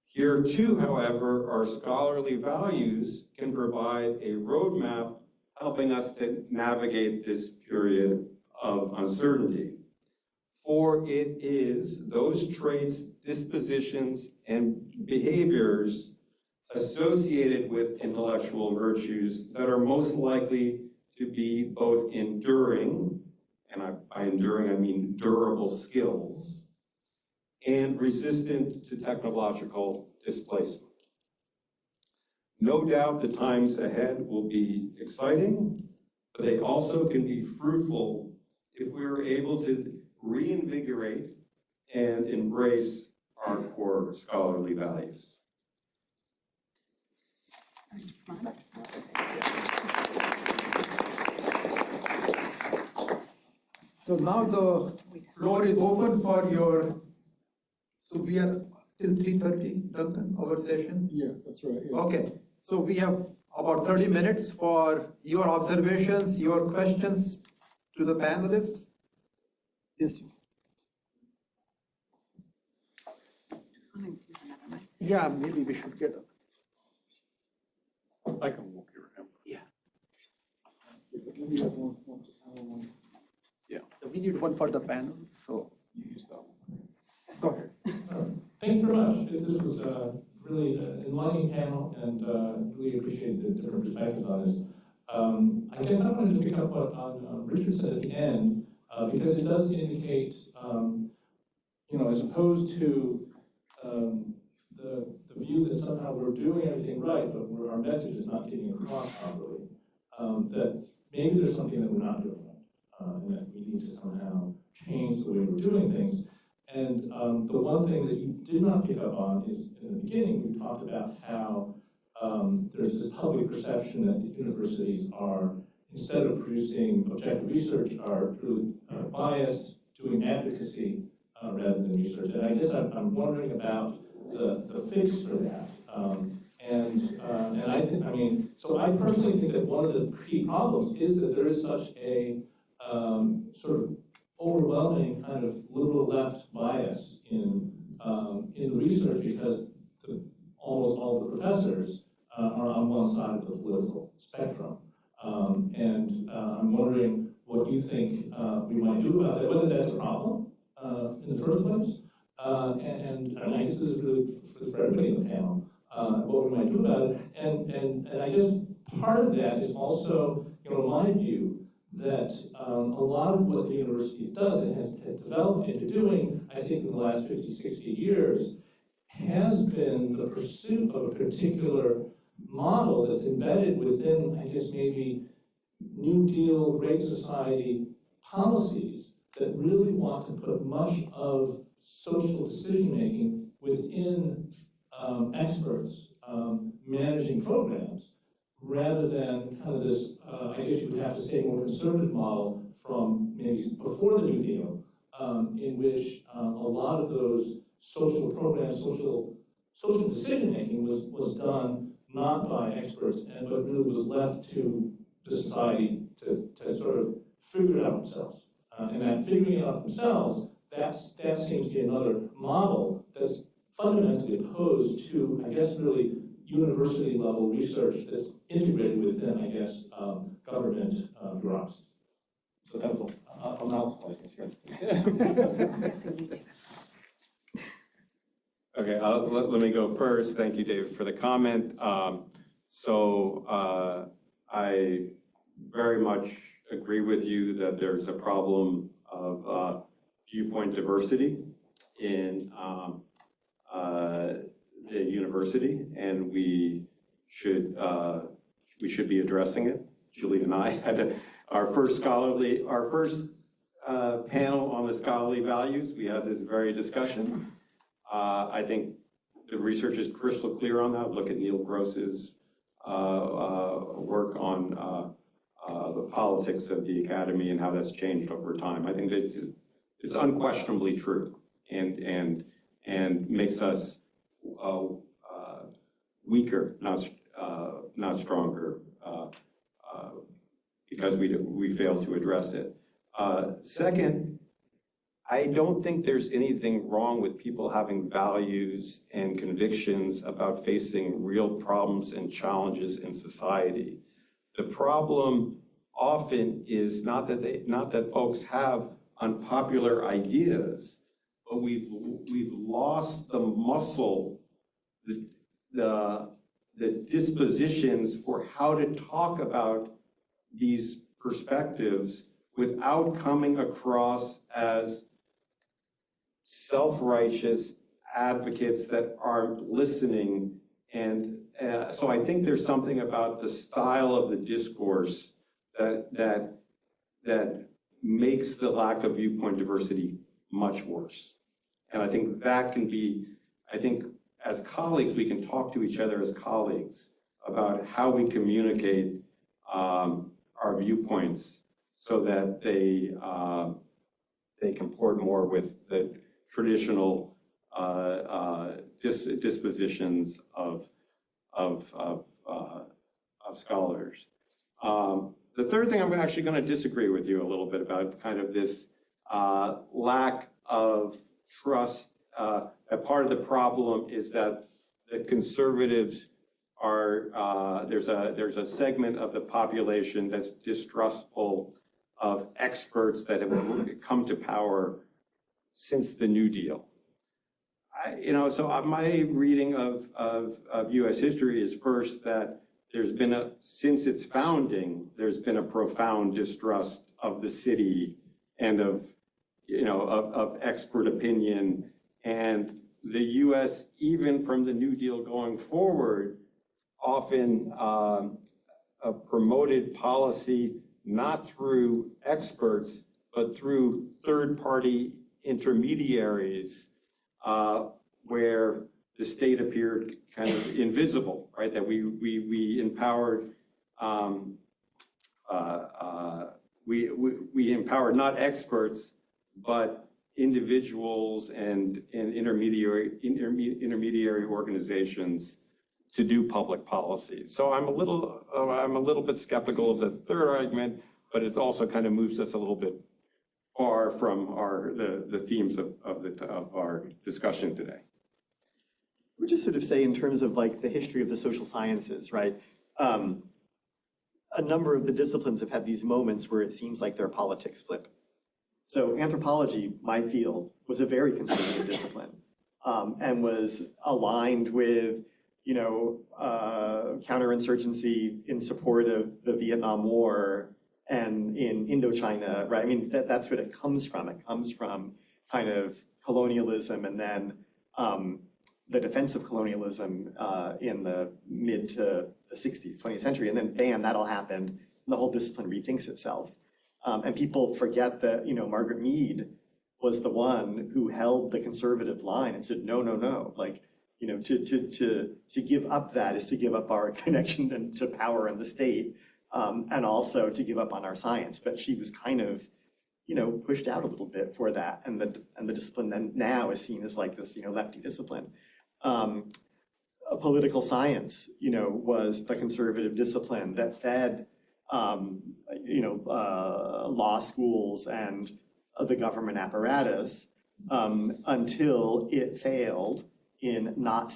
Here too, however, our scholarly values can provide a roadmap helping us to navigate this period of uncertainty. For it is those traits, dispositions, and behaviors associated with intellectual virtues that are most likely to be both enduring, and by enduring I mean durable skills, and resistant to technological displacement. No doubt the times ahead will be exciting, but they also can be fruitful if we are able to reinvigorate and embrace our core scholarly values. So now the floor is open for your, so we are till 3:30, Duncan, our session? Yeah, that's right. Yeah. Okay, so we have about 30 minutes for your observations, your questions to the panelists. Yes. Yeah, maybe we should get up. I can walk you around. Yeah. Maybe everyone wants to have one. Yeah, we need one for the panel, so you use that one. Go ahead. Thank you very much. This was really an enlightening panel, and really appreciate the different perspectives on this. I guess I wanted to pick up on Richard said at the end, because it does indicate, as opposed to the view that somehow we're doing everything right, but our message is not getting across properly, that maybe there's something that we're not doing right, and that we need to somehow change the way we're doing things. And the one thing that you did not pick up on is, in the beginning, we talked about how there's this public perception that the universities are, instead of producing objective research, are really biased, doing advocacy rather than research. And I guess I'm wondering about the fix for that. And I think, so I personally think that one of the key problems is that there is such a sort of overwhelming kind of liberal left bias in research, because almost all the professors are on one side of the political spectrum. And I'm wondering what you think we might do about that, whether that's a problem in the first place. And I guess this is really for everybody in the panel, what we might do about it. And I guess part of that is also, my view, that a lot of what the university does and has developed into doing, I think in the last 50, 60 years, has been the pursuit of a particular model that's embedded within, I guess, maybe New Deal, Great Society policies that really want to put much of social decision-making within experts managing programs, rather than kind of this, I guess you would have to say, more conservative model from maybe before the New Deal, in which a lot of those social programs, social decision-making was done not by experts, but really was left to the society to sort of figure it out themselves. And that figuring it out themselves, that seems to be another model that's fundamentally opposed to, I guess, really university-level research that's integrated within, I guess, government bureaucracy. So that was a mouthful, I guess. Okay, let me go first. Thank you, David, for the comment. I very much agree with you that there's a problem of viewpoint diversity in the university, and we should be addressing it. Julie and I had our first panel on the scholarly values. We had this very discussion. I think the research is crystal clear on that. Look at Neil Gross's work on the politics of the academy and how that's changed over time. I think that it's unquestionably true, and makes us weaker, not stronger, because we fail to address it. Second, I don't think there's anything wrong with people having values and convictions about facing real problems and challenges in society. The problem often is not that folks have unpopular ideas, but we've lost the muscle, the dispositions for how to talk about these perspectives without coming across as self-righteous advocates that aren't listening and So I think there's something about the style of the discourse that makes the lack of viewpoint diversity much worse. And I think that can be, I think as colleagues, we can talk to each other as colleagues about how we communicate our viewpoints so that they comport more with the traditional dispositions of scholars. The third thing I'm actually going to disagree with you a little bit about, kind of this lack of trust. A part of the problem is that the conservatives are, there's a segment of the population that's distrustful of experts that have come to power since the New Deal. So my reading of U.S. history is first that there's been since its founding, there's been a profound distrust of the city and of expert opinion. And the U.S., even from the New Deal going forward, often promoted policy not through experts, but through third-party intermediaries where the state appeared kind of invisible, right? That we empowered we empowered not experts, but individuals and intermediary organizations to do public policy. So I'm a little bit skeptical of the third argument, but it also kind of moves us a little bit far from the themes of our discussion today. We'll just sort of say in terms of like the history of the social sciences, right? A number of the disciplines have had these moments where it seems like their politics flip. So anthropology, my field, was a very conservative discipline and was aligned with, counterinsurgency in support of the Vietnam War and in Indochina, right? I mean, that's what it comes from. It comes from kind of colonialism and then the defense of colonialism in the mid to the 60s, 20th century. And then bam, that all happened. And the whole discipline rethinks itself. And people forget that, Margaret Mead was the one who held the conservative line and said, no, no, no. Like, to give up that is to give up our connection to power in the state, and also to give up on our science. But she was kind of, pushed out a little bit for that. And the discipline then now is seen as like this, lefty discipline. Political science, was the conservative discipline that fed, law schools and the government apparatus until it failed in not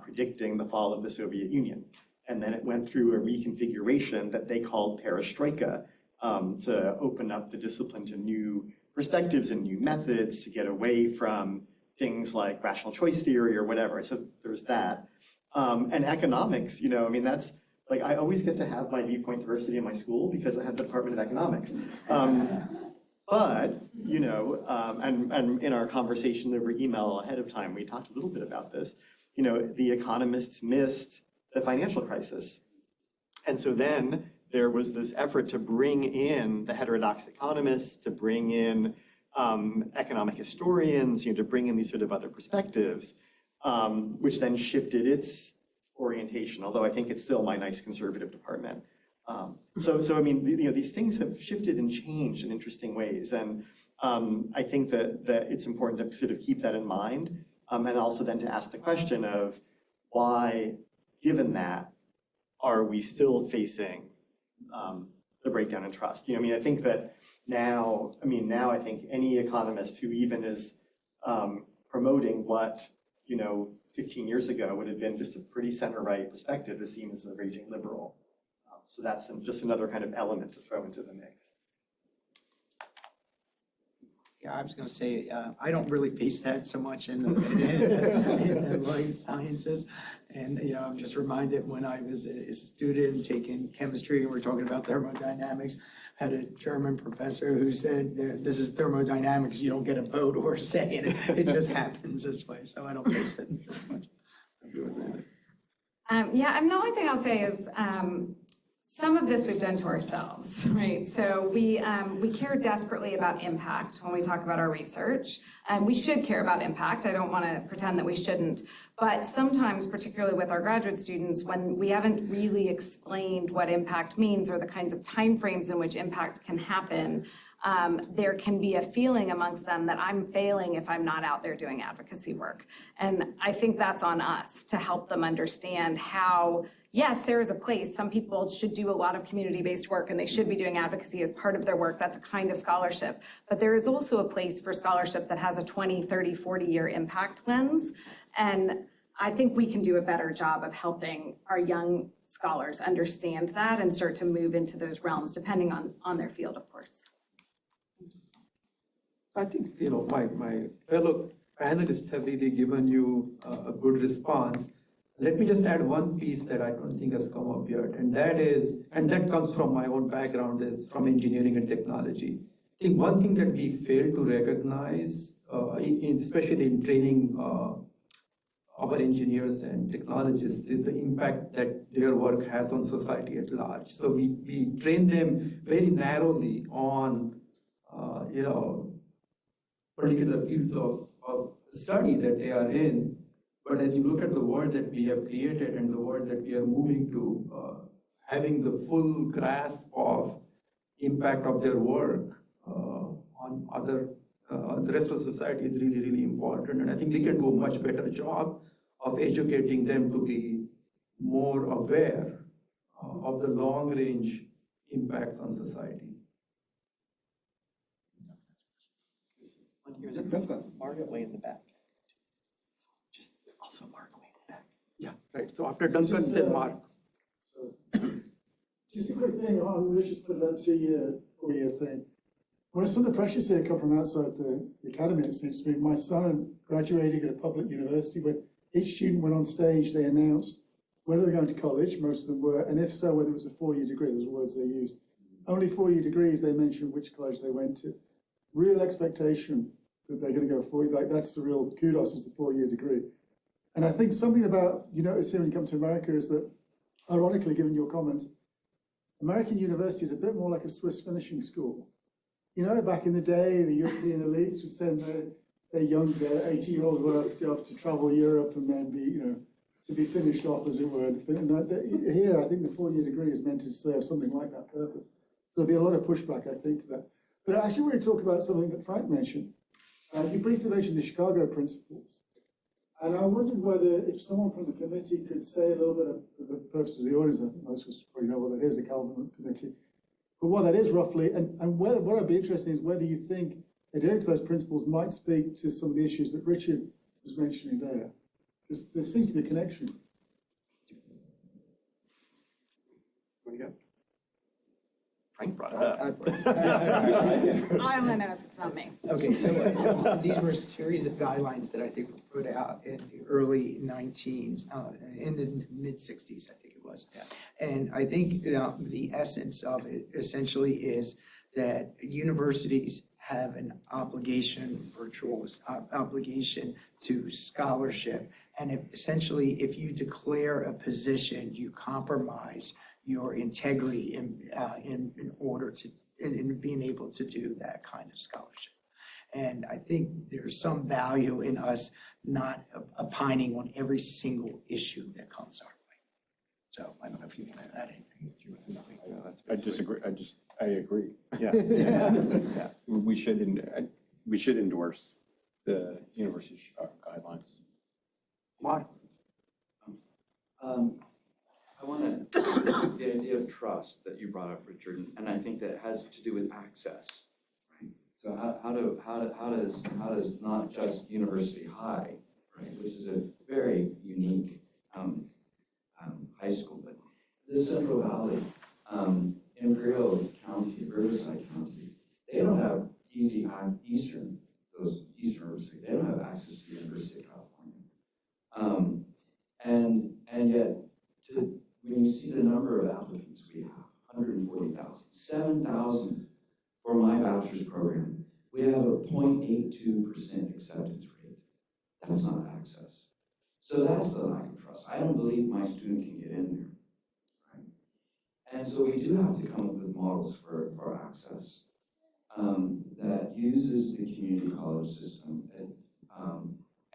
predicting the fall of the Soviet Union. And then it went through a reconfiguration that they called perestroika to open up the discipline to new perspectives and new methods to get away from things like rational choice theory or whatever. So there's that. And economics, that's like, I always get to have my viewpoint diversity in my school because I have the Department of Economics. But, and in our conversation over email ahead of time, we talked a little bit about this. The economists missed the financial crisis. And so then there was this effort to bring in the heterodox economists, to bring in economic historians, to bring in these sort of other perspectives, which then shifted its orientation, although I think it's still my nice conservative department. So I mean, these things have shifted and changed in interesting ways. And I think that it's important to sort of keep that in mind. And also then to ask the question of why, given that, are we still facing the breakdown in trust? I think that now I think any economist who even is promoting what, 15 years ago would have been just a pretty center-right perspective is seen as a raging liberal. So that's just another kind of element to throw into the mix. Yeah, I was going to say, I don't really face that so much in the life sciences. And, I'm just reminded when I was a student taking chemistry and we're talking about thermodynamics, I had a German professor who said, this is thermodynamics, you don't get a vote or say in it. It just happens this way. So I don't face it much. Yeah, and the only thing I'll say is some of this we've done to ourselves, right? So we care desperately about impact when we talk about our research, and we should care about impact. I don't want to pretend that we shouldn't, but sometimes, particularly with our graduate students, when we haven't really explained what impact means or the kinds of timeframes in which impact can happen, there can be a feeling amongst them that I'm failing if I'm not out there doing advocacy work. And I think that's on us to help them understand how, yes, there is a place. Some people should do a lot of community-based work and they should be doing advocacy as part of their work. That's a kind of scholarship. But there is also a place for scholarship that has a 20, 30, 40-year impact lens. And I think we can do a better job of helping our young scholars understand that and start to move into those realms, depending on their field, of course. I think, my fellow panelists have really given you a good response. Let me just add one piece that I don't think has come up yet, and that comes from my own background, is from engineering and technology. I think one thing that we fail to recognize, especially in training our engineers and technologists, is the impact that their work has on society at large. So we train them very narrowly on, particular fields of study that they are in. But as you look at the world that we have created and the world that we are moving to, having the full grasp of impact of their work on the rest of society is really, really important. And I think we can do a much better job of educating them to be more aware of the long-range impacts on society. Mark way in the back. Just also Mark way in the back. Yeah, right. So after Duncan, then Mark. Just a quick thing on Richard's put that 2-year, 4-year thing. Well, some of the pressures here come from outside the academy, it seems to me. My son graduated at a public university where each student went on stage, they announced whether they're going to college, most of them were, and if so, whether it was a 4-year degree, those were words they used. Only 4-year degrees, they mentioned which college they went to. Real expectation that they're going to go 4-year, like that's the real kudos, is the 4-year degree. And I think something about, you notice here when you come to America is that, ironically, given your comment, American university is a bit more like a Swiss finishing school. Back in the day, the European elites would send their young, their 80-year-olds off to travel Europe and then be, to be finished off, as it were. And here, I think the 4-year degree is meant to serve something like that purpose. So there'll be a lot of pushback, I think, to that. But I actually want to talk about something that Frank mentioned. You briefly mentioned the Chicago principles. And I wondered whether, if someone from the committee could say a little bit of the purpose of the audience, most of us probably know what that is, the Calvin Committee, but what that is roughly, and what I'd be interested in is whether you think adhering to those principles might speak to some of the issues that Richard was mentioning there. Because there seems to be a connection. What do you got? Frank brought it up. I only notice it's not me. Okay, so these were a series of guidelines that I think were put out in the early in the mid-60s, I think it was. Yeah. And I think the essence of it essentially is that universities have an obligation, virtuous obligation to scholarship. And essentially, if you declare a position, you compromise your integrity in order to, in being able to do that kind of scholarship. And I think there's some value in us not opining on every single issue that comes our way. So I don't know if you want to add anything. I disagree. I agree. Yeah. Yeah. We should endorse the University of Chicago guidelines. Mark. I want to, the idea of trust that you brought up, Richard, and I think that has to do with access, right? So how does not just University High, right, which is a very unique high school, but the Central Valley, Imperial County, Riverside County, they don't have Eastern Riverside, they don't have access to the University of California, and yet when you see the number of applicants we have, 140,000, 7,000 for my bachelor's program, we have a 0.82% acceptance rate. That's not access. So that's the lack of trust. I don't believe my student can get in there, right? And so we do have to come up with models for access that uses the community college system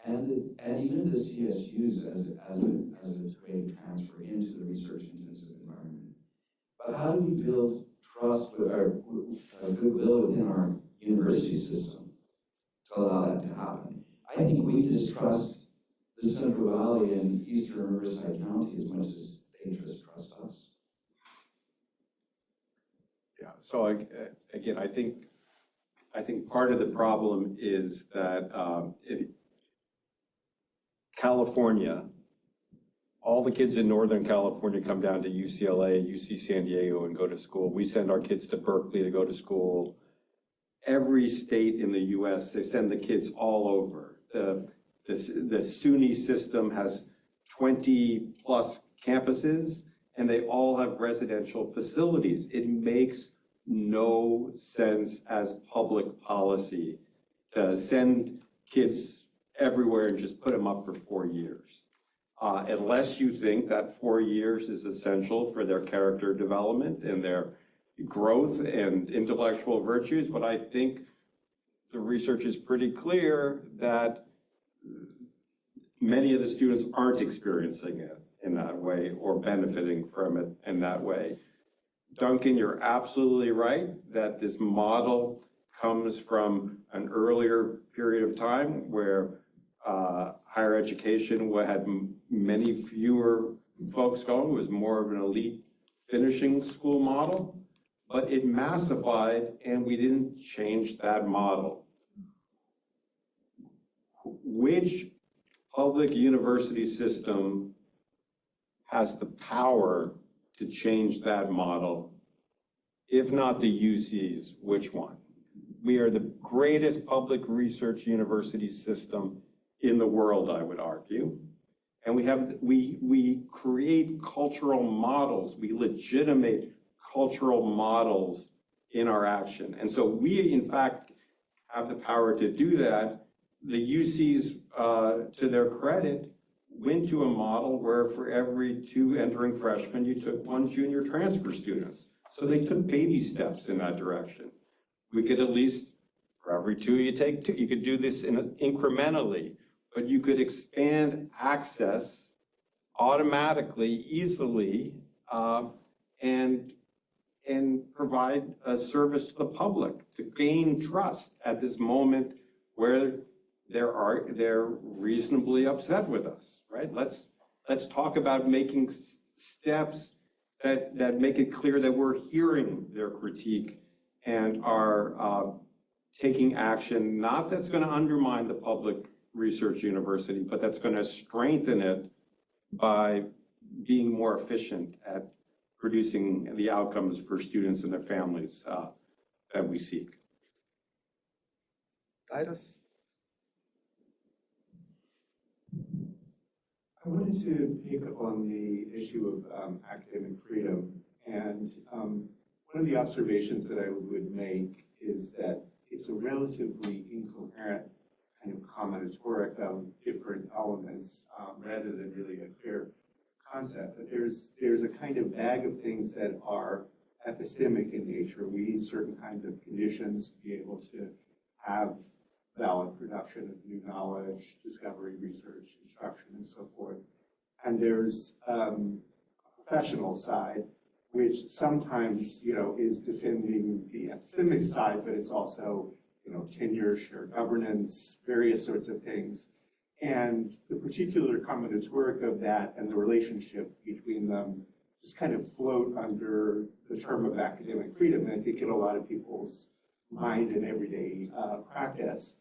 and even the CSUs as its way to transfer into the research-intensive environment. But how do we build trust or goodwill within our university system to allow that to happen? I think we distrust the Central Valley and Eastern Riverside County as much as they trust us. Yeah, so again, I think part of the problem is that California, all the kids in Northern California come down to UCLA, UC San Diego and go to school. We send our kids to Berkeley to go to school. Every state in the US, they send the kids all over. The SUNY system has 20 plus campuses and they all have residential facilities. It makes no sense as public policy to send kids everywhere and just put them up for 4 years. Unless you think that 4 years is essential for their character development and their growth and intellectual virtues. But I think the research is pretty clear that many of the students aren't experiencing it in that way or benefiting from it in that way. Duncan, you're absolutely right that this model comes from an earlier period of time where higher education had many fewer folks going. It was more of an elite finishing school model, but it massified and we didn't change that model. Which public university system has the power to change that model? If not the UCs, which one? We are the greatest public research university system in the world, I would argue. And we create cultural models, we legitimate cultural models in our action. And so we, in fact, have the power to do that. The UCs, to their credit, went to a model where for every 2 entering freshmen, you took 1 junior transfer students. So they took baby steps in that direction. We could at least, for every 2 you take 2, you could do this incrementally, but you could expand access automatically, easily, and provide a service to the public to gain trust at this moment where they're reasonably upset with us, right? Let's talk about making steps that make it clear that we're hearing their critique and are taking action, not that's going to undermine the public research university, but that's going to strengthen it by being more efficient at producing the outcomes for students and their families that we seek. Titus? I wanted to pick up on the issue of academic freedom. And one of the observations that I would make is that it's a relatively incoherent kind of combinatoric of different elements rather than really a clear concept. But there's a kind of bag of things that are epistemic in nature. We need certain kinds of conditions to be able to have valid production of new knowledge, discovery, research, instruction, and so forth. And there's a professional side, which sometimes, is defending the epistemic side, but it's also, tenure, shared governance, various sorts of things. And the particular combinatoric of that and the relationship between them just kind of float under the term of academic freedom. And I think in a lot of people's mind and everyday practice.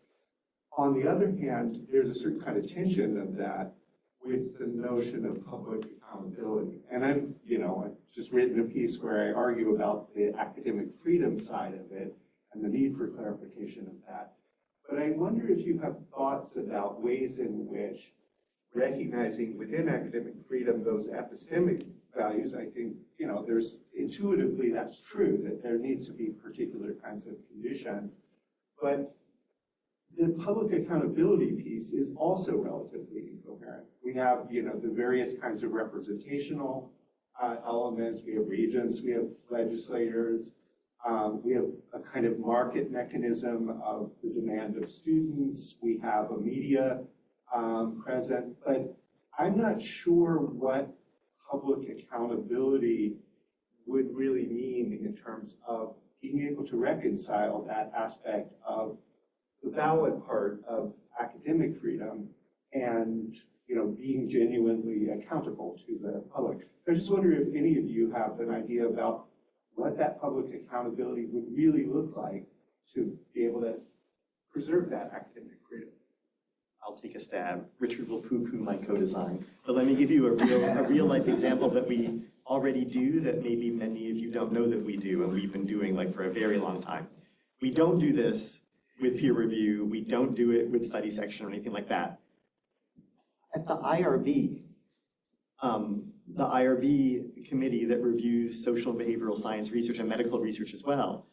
On the other hand, there's a certain kind of tension of that with the notion of public accountability. And I've just written a piece where I argue about the academic freedom side of it and the need for clarification of that. But I wonder if you have thoughts about ways in which recognizing within academic freedom those epistemic values, I think, there's intuitively that's true, that there needs to be particular kinds of conditions. But the public accountability piece is also relatively incoherent. We have, the various kinds of representational elements. We have regents, we have legislators, we have a kind of market mechanism of the demand of students. We have a media present, but I'm not sure what public accountability would really mean in terms of being able to reconcile that aspect of the valid part of academic freedom and being genuinely accountable to the public. I just wonder if any of you have an idea about what that public accountability would really look like to be able to preserve that academic freedom. I'll take a stab. Richard will poo-poo my co-design. But let me give you a real life example that we already do that maybe many of you don't know that we do, and we've been doing like for a very long time. We don't do this with peer review. We don't do it with study section or anything like that. At the IRB committee that reviews social and behavioral science research and medical research as well,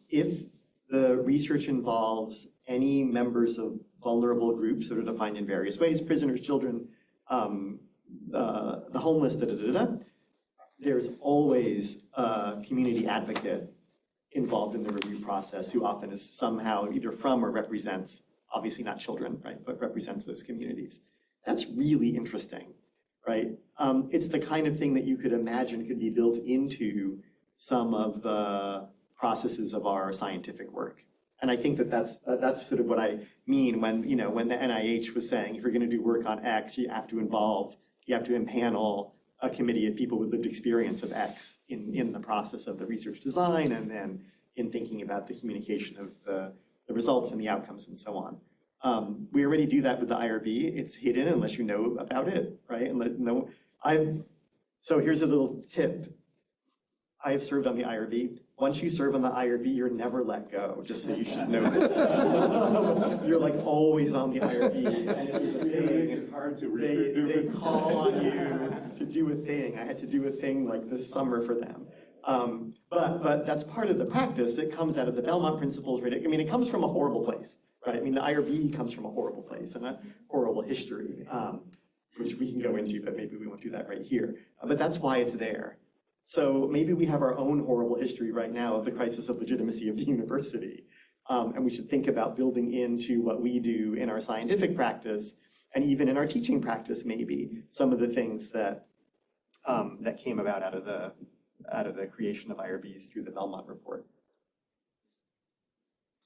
if the research involves any members of vulnerable groups that are defined in various ways, prisoners, children, the homeless, there's always a community advocate involved in the review process who often is somehow either from or represents, obviously not children, right, but represents those communities. That's really interesting, right? It's the kind of thing that you could imagine could be built into some of the processes of our scientific work. And I think that that's sort of what I mean when, when the NIH was saying, if you're going to do work on X, you have to impanel a committee of people with lived experience of X in the process of the research design and then in thinking about the communication of the results and the outcomes and so on. We already do that with the IRB. It's hidden unless you know about it, right? So here's a little tip. I have served on the IRB. Once you serve on the IRB, you're never let go, just so you should know that. You're like always on the IRB, and it was a thing. It's hard to They call on you to do a thing. I had to do a thing like this summer for them. But that's part of the practice. It comes out of the Belmont principles, right? I mean, it comes from a horrible place, right? I mean, the IRB comes from a horrible place and a horrible history, which we can go into, but maybe we won't do that right here. But that's why it's there. So maybe we have our own horrible history right now of the crisis of legitimacy of the university. And we should think about building into what we do in our scientific practice and even in our teaching practice, maybe some of the things that that came about out of the creation of IRBs through the Belmont report.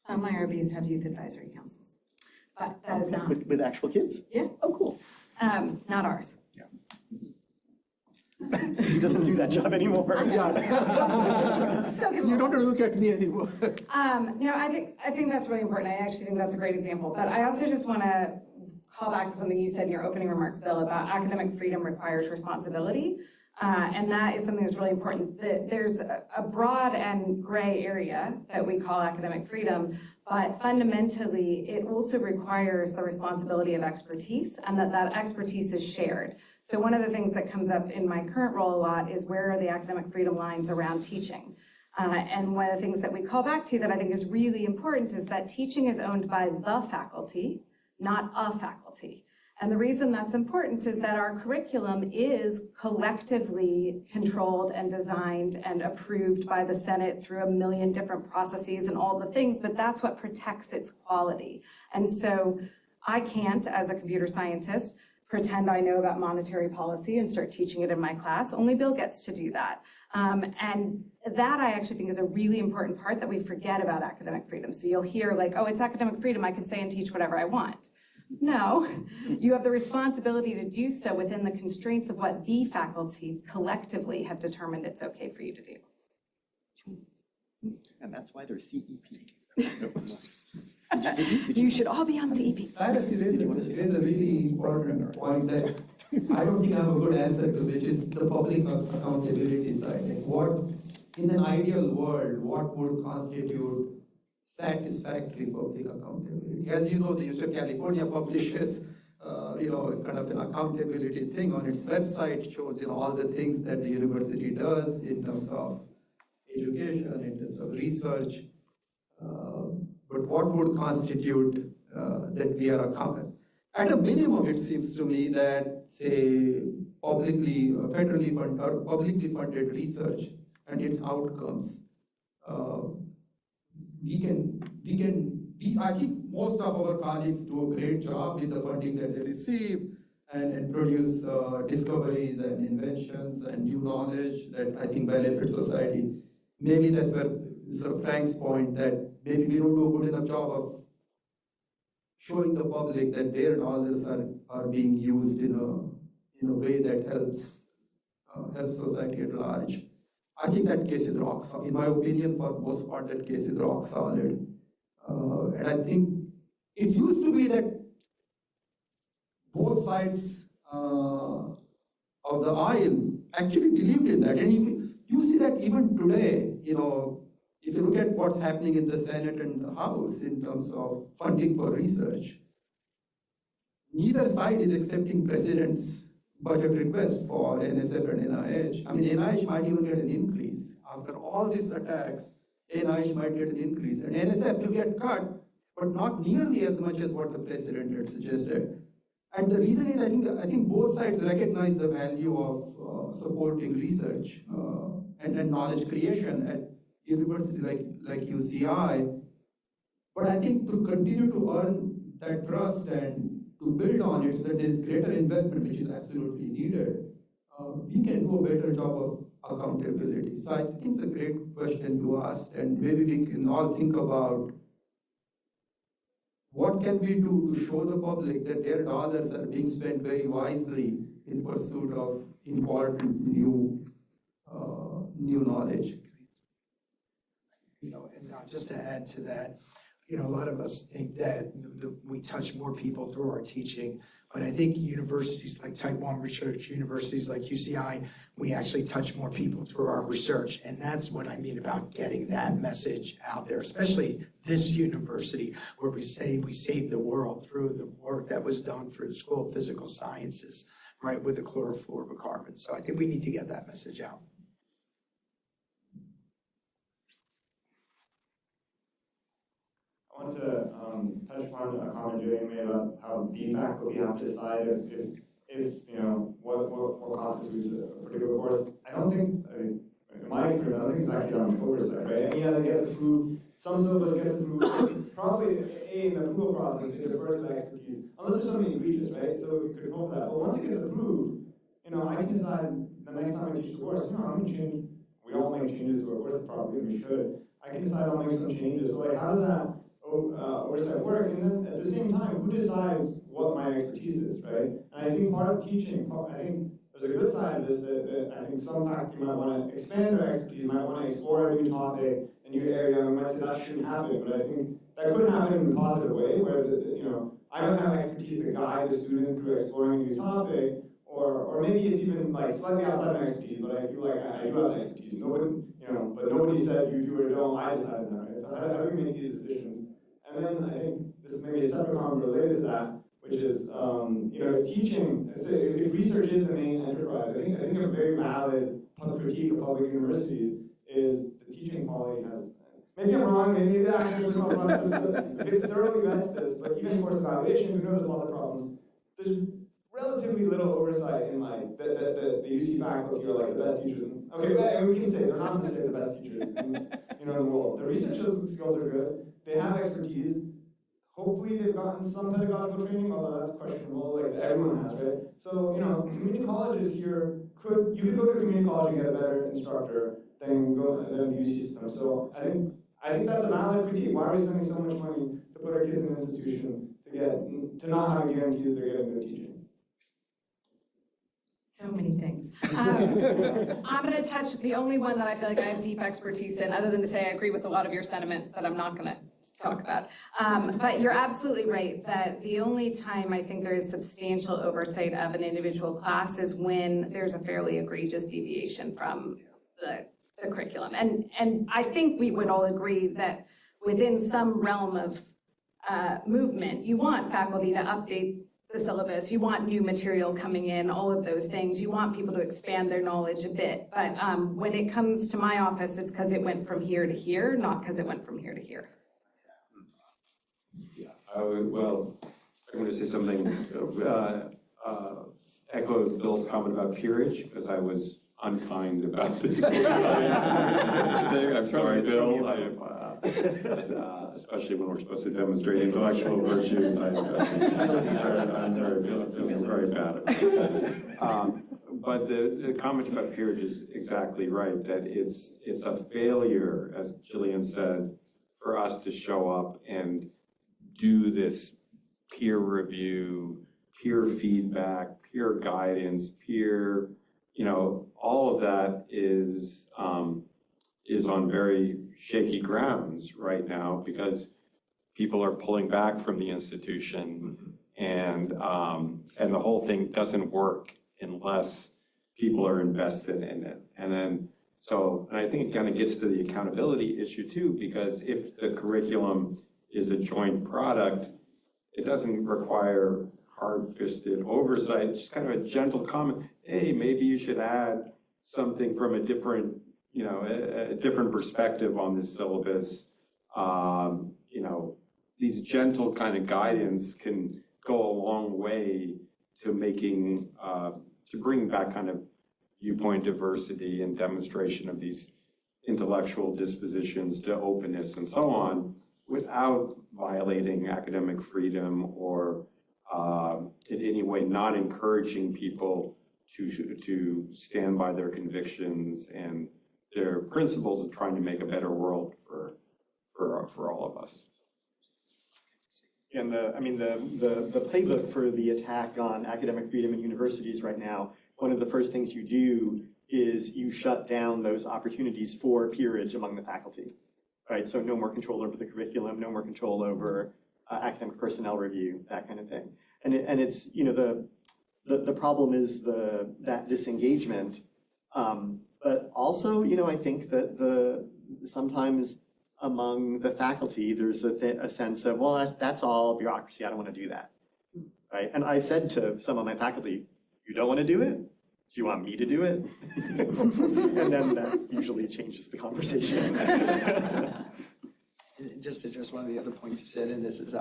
Some IRBs have youth advisory councils, but that is not. With actual kids? Yeah. Oh, cool. Not ours. He doesn't do that job anymore. Still give You don't look at me anymore. No, I think that's really important. I actually think that's a great example. But I also just want to call back to something you said in your opening remarks, Bill, about academic freedom requires responsibility. And that is something that's really important. There's a broad and gray area that we call academic freedom, but fundamentally, it also requires the responsibility of expertise and that expertise is shared. So one of the things that comes up in my current role a lot is where are the academic freedom lines around teaching? And one of the things that we call back to that I think is really important is that teaching is owned by the faculty, not a faculty. And the reason that's important is that our curriculum is collectively controlled and designed and approved by the Senate through a million different processes and all the things, but that's what protects its quality. And so I can't, as a computer scientist, pretend I know about monetary policy and start teaching it in my class. Only Bill gets to do that. And that I actually think is a really important part that we forget about academic freedom. So you'll hear like, oh, it's academic freedom, I can say and teach whatever I want. No, you have the responsibility to do so within the constraints of what the faculty collectively have determined it's okay for you to do. And that's why they're CEP. You should all be on CEP. Cyrus, you raised a really important point that I don't think I have a good answer to, which is the public accountability side. Like what, in an ideal world, what would constitute satisfactory public accountability? As you know, the University of California publishes, kind of an accountability thing on its website, shows, all the things that the university does in terms of education, in terms of research. But what would constitute that we are a common? At a minimum, it seems to me that, say, federally funded or publicly funded research and its outcomes, I think most of our colleagues do a great job with the funding that they receive and produce discoveries and inventions and new knowledge that I think benefit society. Maybe that's where sort of Frank's point that maybe we don't do a good enough job of showing the public that their dollars are being used in a way that helps society at large. I think that case is rock solid. In my opinion, for the most part, that case is rock solid. And I think it used to be that both sides of the aisle actually believed in that. And you see that even today, if you look at what's happening in the Senate and the House in terms of funding for research, neither side is accepting president's budget request for NSF and NIH. I mean, NIH might even get an increase. After all these attacks, NIH might get an increase. And NSF will get cut, but not nearly as much as what the president had suggested. And the reason is, I think both sides recognize the value of supporting research and knowledge creation at universities like UCI. But I think to continue to earn that trust and to build on it so that there is greater investment, which is absolutely needed, we can do a better job of accountability. So I think it's a great question you asked, and maybe we can all think about what can we do to show the public that their dollars are being spent very wisely in pursuit of important new knowledge. And just to add to that, a lot of us think that we touch more people through our teaching, but I think universities like Type 1 research, universities like UCI, we actually touch more people through our research. And that's what I mean about getting that message out there, especially this university, where we say we saved the world through the work that was done through the School of Physical Sciences, right, with the chlorofluorocarbon. So I think we need to get that message out. I want to touch upon a comment Julian made about how the faculty have to decide if what constitutes a particular course. I don't think, in my experience, I don't think it's actually that much oversight, right? I mean, yeah, that gets approved. Some syllabus gets approved. Probably in the approval process, it defers to expertise, unless there's something egregious, right? So we could hope that. But once it gets approved, I can decide the next time I teach the course, I'm going to change. We all make changes to our courses probably, and we should. I can decide I'll make some changes. So how does that oversight work? And then at the same time, who decides what my expertise is, right? And I think part of teaching, I think there's a good side of this that I think some faculty might want to expand their expertise, might want to explore a new topic, a new area, and might say that shouldn't happen, but I think that could happen in a positive way, where I don't have expertise to guide the student through exploring a new topic, or maybe it's even like slightly outside my expertise, but I feel like I do have the expertise. Nobody, but nobody said you do or don't. I decided that, right? So how do we make these decisions? And then I think this is maybe a separate comment related to that, which is, if teaching, if research is the main enterprise, I think a very valid critique of public universities is the teaching quality has. Maybe I'm wrong. Maybe the academic process thoroughly vets this, but even course evaluations, we know there's lots of problems. There's relatively little oversight in the UC faculty are like the best teachers. Okay, and we can say they're not necessarily the best teachers in the world. The research skills are good. They have expertise. Hopefully they've gotten some pedagogical training, although that's questionable, like everyone has, right? So, community colleges here you could go to a community college and get a better instructor than the UC system. So I think that's a valid critique. Why are we spending so much money to put our kids in an institution to not have a guarantee that they're getting good teaching? So many things. I'm going to touch the only one that I feel like I have deep expertise in, other than to say I agree with a lot of your sentiment that I'm not going to talk about. But you're absolutely right that the only time I think there is substantial oversight of an individual class is when there's a fairly egregious deviation from the curriculum. And I think we would all agree that within some realm of movement, you want faculty to update the syllabus, you want new material coming in, all of those things. You want people to expand their knowledge a bit. But when it comes to my office, it's because it went from here to here, not because it went from here to here. Yeah, well, I'm going to say something, echo Bill's comment about peerage, because I was unkind about it. I'm sorry, Bill, especially when we're supposed to demonstrate intellectual virtues. I'm sorry, Bill, I'm very bad at it. But the comment about peerage is exactly right, that it's a failure, as Jillian said, for us to show up and do this peer review, peer feedback, peer guidance, peer, all of that is on very shaky grounds right now because people are pulling back from the institution, and the whole thing doesn't work unless people are invested in it. And I think it kind of gets to the accountability issue too, because if the curriculum is a joint product, it doesn't require hard-fisted oversight, just kind of a gentle comment. Hey, maybe you should add something from a different, a different perspective on this syllabus. These gentle kind of guidance can go a long way to making, to bring back kind of viewpoint diversity and demonstration of these intellectual dispositions to openness and so on, without violating academic freedom or in any way not encouraging people to stand by their convictions and their principles of trying to make a better world for all of us. And the playbook for the attack on academic freedom in universities right now, one of the first things you do is you shut down those opportunities for peerage among the faculty, right? So no more control over the curriculum, no more control over academic personnel review, that kind of thing. And it's, the problem is that disengagement, but also, I think that sometimes among the faculty, there's a sense of, well, that's all bureaucracy, I don't want to do that, right? And I've said to some of my faculty, you don't want to do it? Do you want me to do it? And then that usually changes the conversation. Just to address one of the other points you said, and this is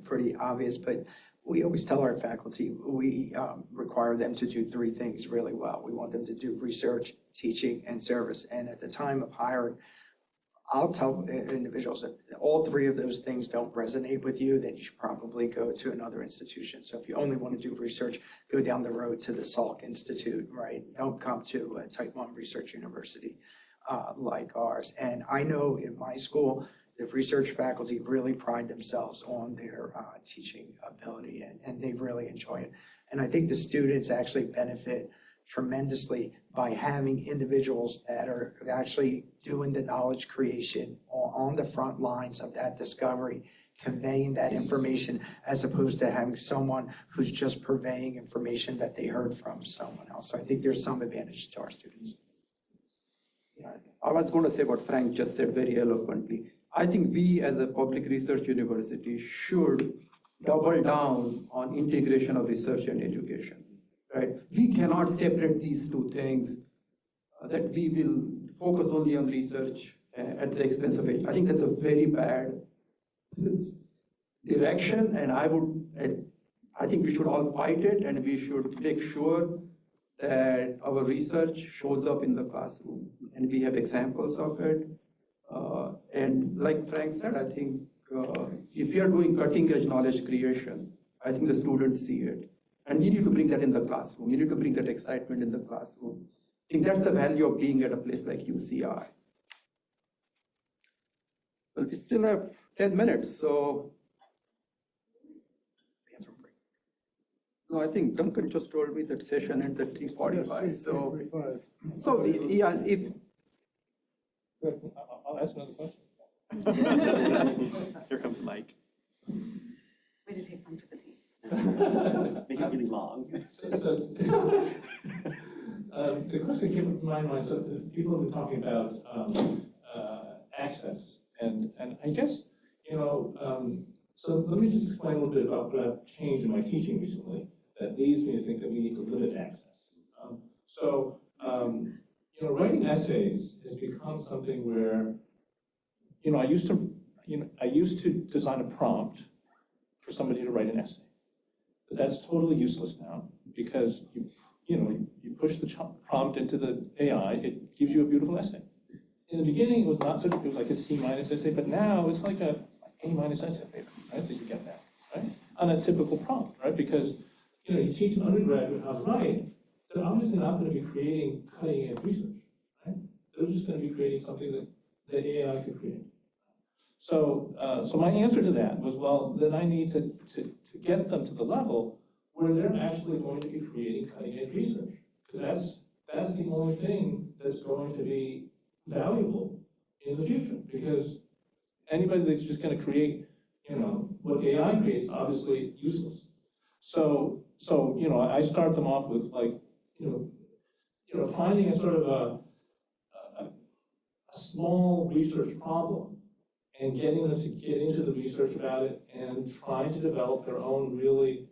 pretty obvious, but we always tell our faculty, we require them to do three things really well. We want them to do research, teaching, and service. And at the time of hiring, I'll tell individuals that all three of those things don't resonate with you, then you should probably go to another institution. So if you only want to do research, go down the road to the Salk Institute, right? Don't come to a Type 1 research university like ours. And I know in my school, the research faculty really pride themselves on their teaching ability, and they really enjoy it. And I think the students actually benefit tremendously by having individuals that are actually doing the knowledge creation on the front lines of that discovery, conveying that information, as opposed to having someone who's just purveying information that they heard from someone else. So I think there's some advantage to our students. Yeah, I was going to say what Frank just said very eloquently. I think we as a public research university should double down on integration of research and education, right? We cannot separate these two things, that we will focus only on research at the expense of it. I think that's a very bad direction, and I think we should all fight it, and we should make sure that our research shows up in the classroom, and we have examples of it. And like Frank said, I think if we are doing cutting edge knowledge creation, I think the students see it. And we need to bring that in the classroom. We need to bring that excitement in the classroom. I think that's the value of being at a place like UCI. Well, we still have 10 minutes, so. No, I think Duncan just told me that session ended at 3:45. Yes, 3:45. So yeah, if. I'll ask another question. Here comes the mic. Way to take one for the team. Make it really long. The question came to my mind, so people have been talking about access, and I guess, so let me just explain a little bit about what I've changed in my teaching recently that leads me to think that we need to limit access. Writing essays has become something where, I used to design a prompt, for somebody to write an essay. But that's totally useless now because you push the prompt into the AI, it gives you a beautiful essay. In the beginning, it was not such, it was like a C- essay, but now it's like a A- essay paper, right, that you get now, right? On a typical prompt, right? Because, you teach an undergraduate how to write, they're obviously not going to be creating cutting-edge research, right? They're just going to be creating something that the AI could create. So, so my answer to that was, well, then I need to get them to the level where they're actually going to be creating cutting-edge research, because that's the only thing that's going to be valuable in the future. Because anybody that's just going to create, what AI creates, obviously useless. So I start them off with like, finding a sort of a small research problem and getting them to get into the research about it and trying to develop their own really,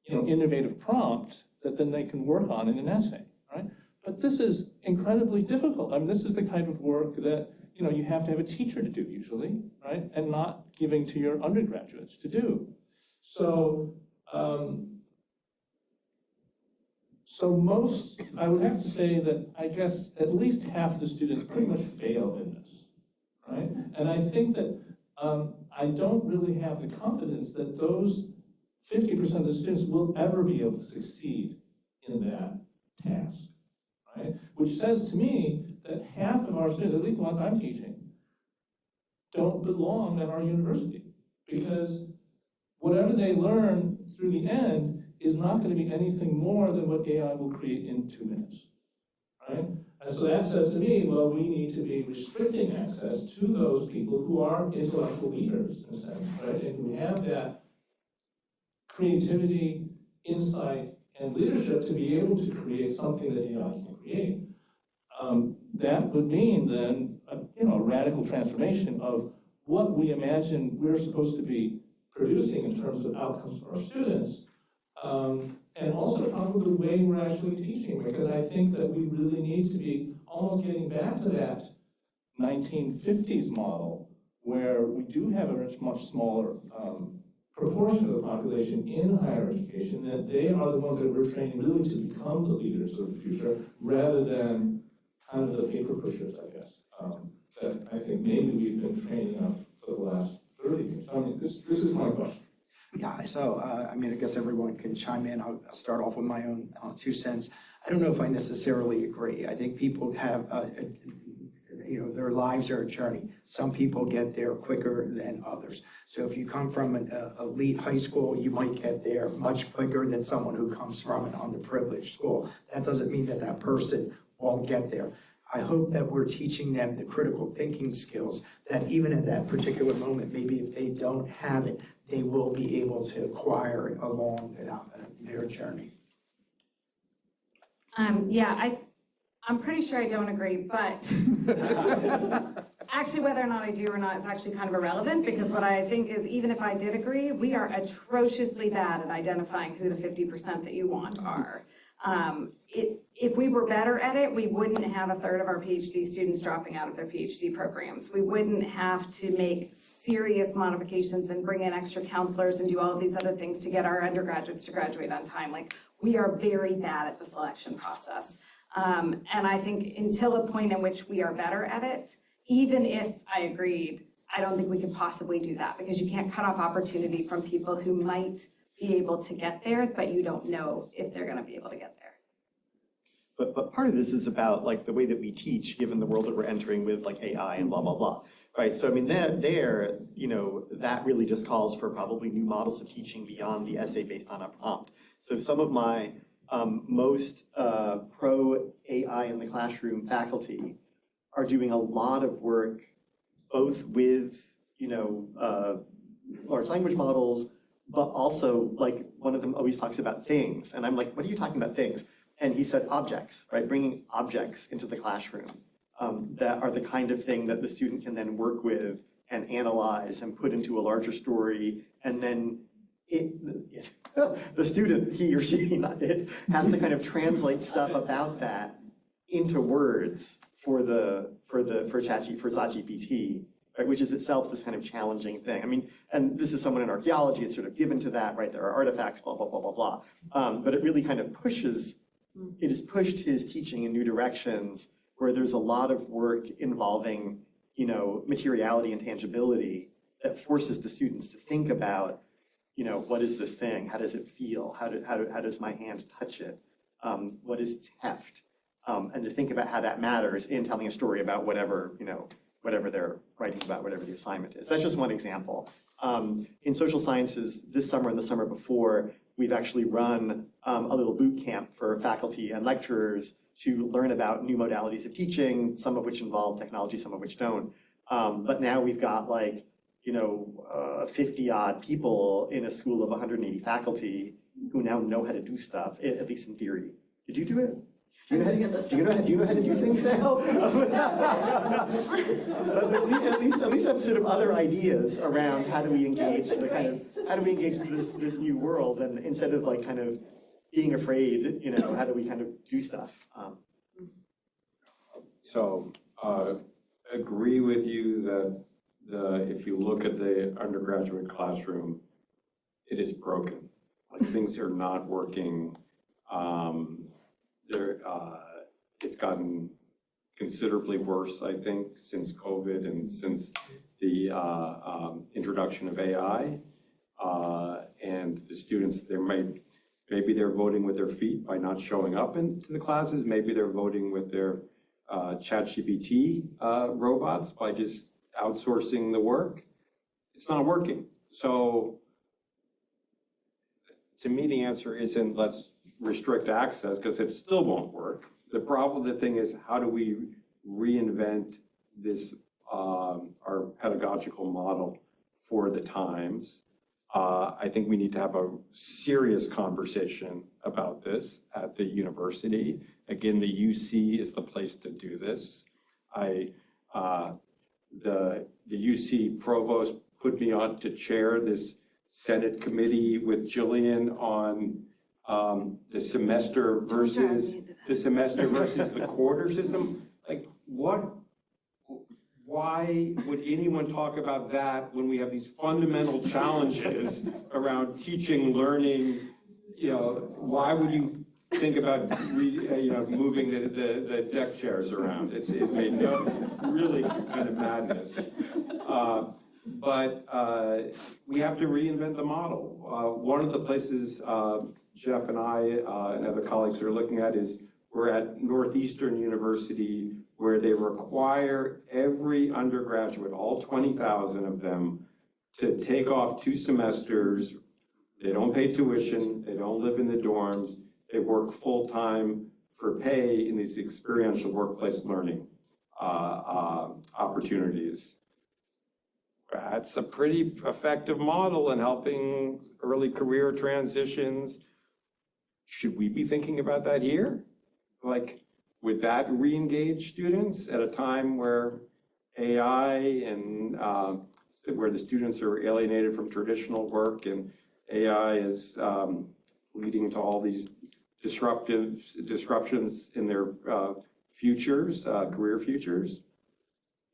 innovative prompt that then they can work on in an essay, right? But this is incredibly difficult. I mean, this is the kind of work that, you have to have a teacher to do usually, right? And not giving to your undergraduates to do. So, I would have to say that I guess at least half the students pretty much fail in this, right? And I think that I don't really have the confidence that those 50% of the students will ever be able to succeed in that task, right? Which says to me that half of our students, at least the ones I'm teaching, don't belong at our university, because whatever they learn through the end is not going to be anything more than what AI will create in 2 minutes, right? And so that says to me, well, we need to be restricting access to those people who are intellectual leaders, in a sense, right? And who have that creativity, insight, and leadership to be able to create something that AI can create. That would mean then, a radical transformation of what we imagine we're supposed to be producing in terms of outcomes for our students, and also probably the way we're actually teaching, because I think that we really need to be almost getting back to that 1950s model where we do have a much smaller proportion of the population in higher education, that they are the ones that we're training really to become the leaders of the future, rather than kind of the paper pushers, I guess, that I think maybe we've been training up for the last 30 years. I mean, this is my question. Yeah, so, I guess everyone can chime in. I'll start off with my own 2 cents. I don't know if I necessarily agree. I think people have, their lives are a journey. Some people get there quicker than others. So if you come from an elite high school, you might get there much quicker than someone who comes from an underprivileged school. That doesn't mean that that person won't get there. I hope that we're teaching them the critical thinking skills that even at that particular moment, maybe if they don't have it, they will be able to acquire along their journey. I'm pretty sure I don't agree, but actually whether or not I do or not is actually kind of irrelevant, because what I think is, even if I did agree, we are atrociously bad at identifying who the 50% that you want are. If we were better at it, we wouldn't have a third of our PhD students dropping out of their PhD programs. We wouldn't have to make serious modifications and bring in extra counselors and do all of these other things to get our undergraduates to graduate on time. Like, we are very bad at the selection process. And I think until a point in which we are better at it, even if I agreed, I don't think we could possibly do that, because you can't cut off opportunity from people who might be able to get there, but you don't know if they're going to be able to get there. But part of this is about like the way that we teach, given the world that we're entering with like AI and blah, blah, blah, right? So I mean, that really just calls for probably new models of teaching beyond the essay based on a prompt. So some of my most pro AI in the classroom faculty are doing a lot of work, both with, large language models, but also like one of them always talks about things. And I'm like, what are you talking about things? And he said objects, right? Bringing objects into the classroom that are the kind of thing that the student can then work with and analyze and put into a larger story. And then the student, he or she, not it, has to kind of translate stuff about that into words for ChatGPT, right? Which is itself this kind of challenging thing. I mean, and this is someone in archaeology, it's sort of given to that, right? There are artifacts, blah, blah, blah, blah, blah. But it really kind of it has pushed his teaching in new directions where there's a lot of work involving, you know, materiality and tangibility that forces the students to think about, you know, what is this thing? How does it feel? How does my hand touch it? What is its heft? And to think about how that matters in telling a story about whatever, you know, whatever they're writing about, whatever the assignment is. That's just one example. In social sciences, this summer and the summer before, we've actually run a little boot camp for faculty and lecturers to learn about new modalities of teaching, some of which involve technology, some of which don't. But now we've got like, you know, 50-odd people in a school of 180 faculty who now know how to do stuff, at least in theory. Did you do it? Do you know how to do things now? at least have sort of other ideas around how do we engage this new world, and instead of like kind of being afraid, you know, how do we kind of do stuff? So agree with you that if you look at the undergraduate classroom, it is broken. Like things are not working. It's gotten considerably worse, I think, since COVID and since the introduction of AI. And the students, maybe they're voting with their feet by not showing up into the classes. Maybe they're voting with their ChatGPT robots by just outsourcing the work. It's not working. So to me, the answer isn't let's restrict access, because it still won't work. The thing is, how do we reinvent this, our pedagogical model for the times? I think we need to have a serious conversation about this at the university. Again, the UC is the place to do this. The UC provost put me on to chair this Senate committee with Jillian on the semester versus the quarter system. Like, why would anyone talk about that when we have these fundamental challenges around teaching, learning? You know, why would you think about moving the deck chairs around? It made no really kind of madness. But we have to reinvent the model. One of the places Jeff and I and other colleagues are looking at is we're at Northeastern University, where they require every undergraduate, all 20,000 of them, to take off 2 semesters. They don't pay tuition, they don't live in the dorms, they work full-time for pay in these experiential workplace learning opportunities. That's a pretty effective model in helping early career transitions. Should we be thinking about that here? Like, would that re-engage students at a time where AI and where the students are alienated from traditional work and AI is leading to all these disruptions in their futures, career futures?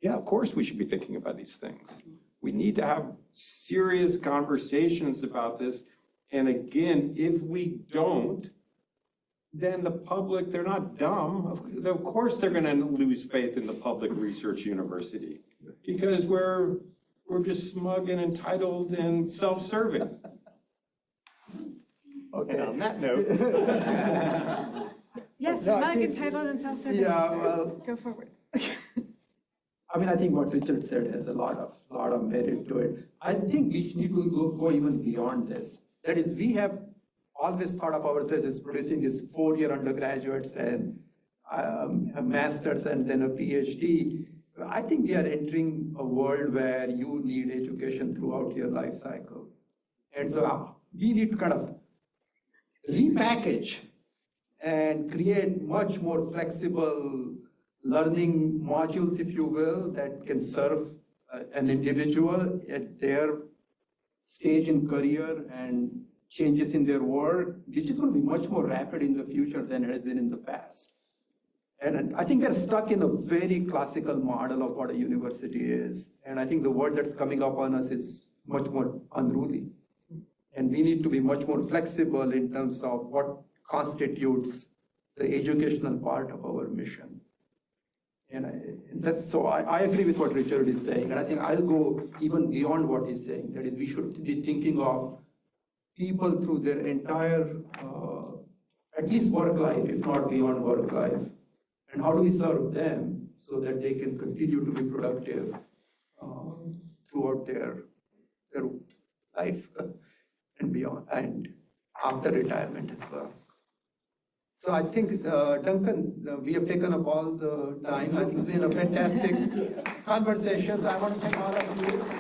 Yeah, of course we should be thinking about these things. We need to have serious conversations about this. And again, if we don't, then the public, they're not dumb. Of course they're gonna lose faith in the public research university because we're just smug and entitled and self-serving. Okay, on that note. Yes, smug, entitled, and self-serving. Yeah, well, go forward. I mean, I think what Richard said has a lot of merit to it. I think we need to go even beyond this. That is, we have always thought of ourselves as producing these 4-year undergraduates and a master's and then a PhD. I think we are entering a world where you need education throughout your life cycle. And so we need to kind of repackage and create much more flexible learning modules, if you will, that can serve an individual at their stage in career and changes in their work, which is going to be much more rapid in the future than it has been in the past. And I think we're stuck in a very classical model of what a university is. And I think the word that's coming up on us is much more unruly. And we need to be much more flexible in terms of what constitutes the educational part of our mission. And I agree with what Richard is saying. And I think I'll go even beyond what he's saying. That is, we should be thinking of people through their entire, at least work life, if not beyond work life. And how do we serve them so that they can continue to be productive throughout their life and beyond, and after retirement as well. So I think, Duncan, we have taken up all the time. I think it's been a fantastic conversation. So I want to thank all of you.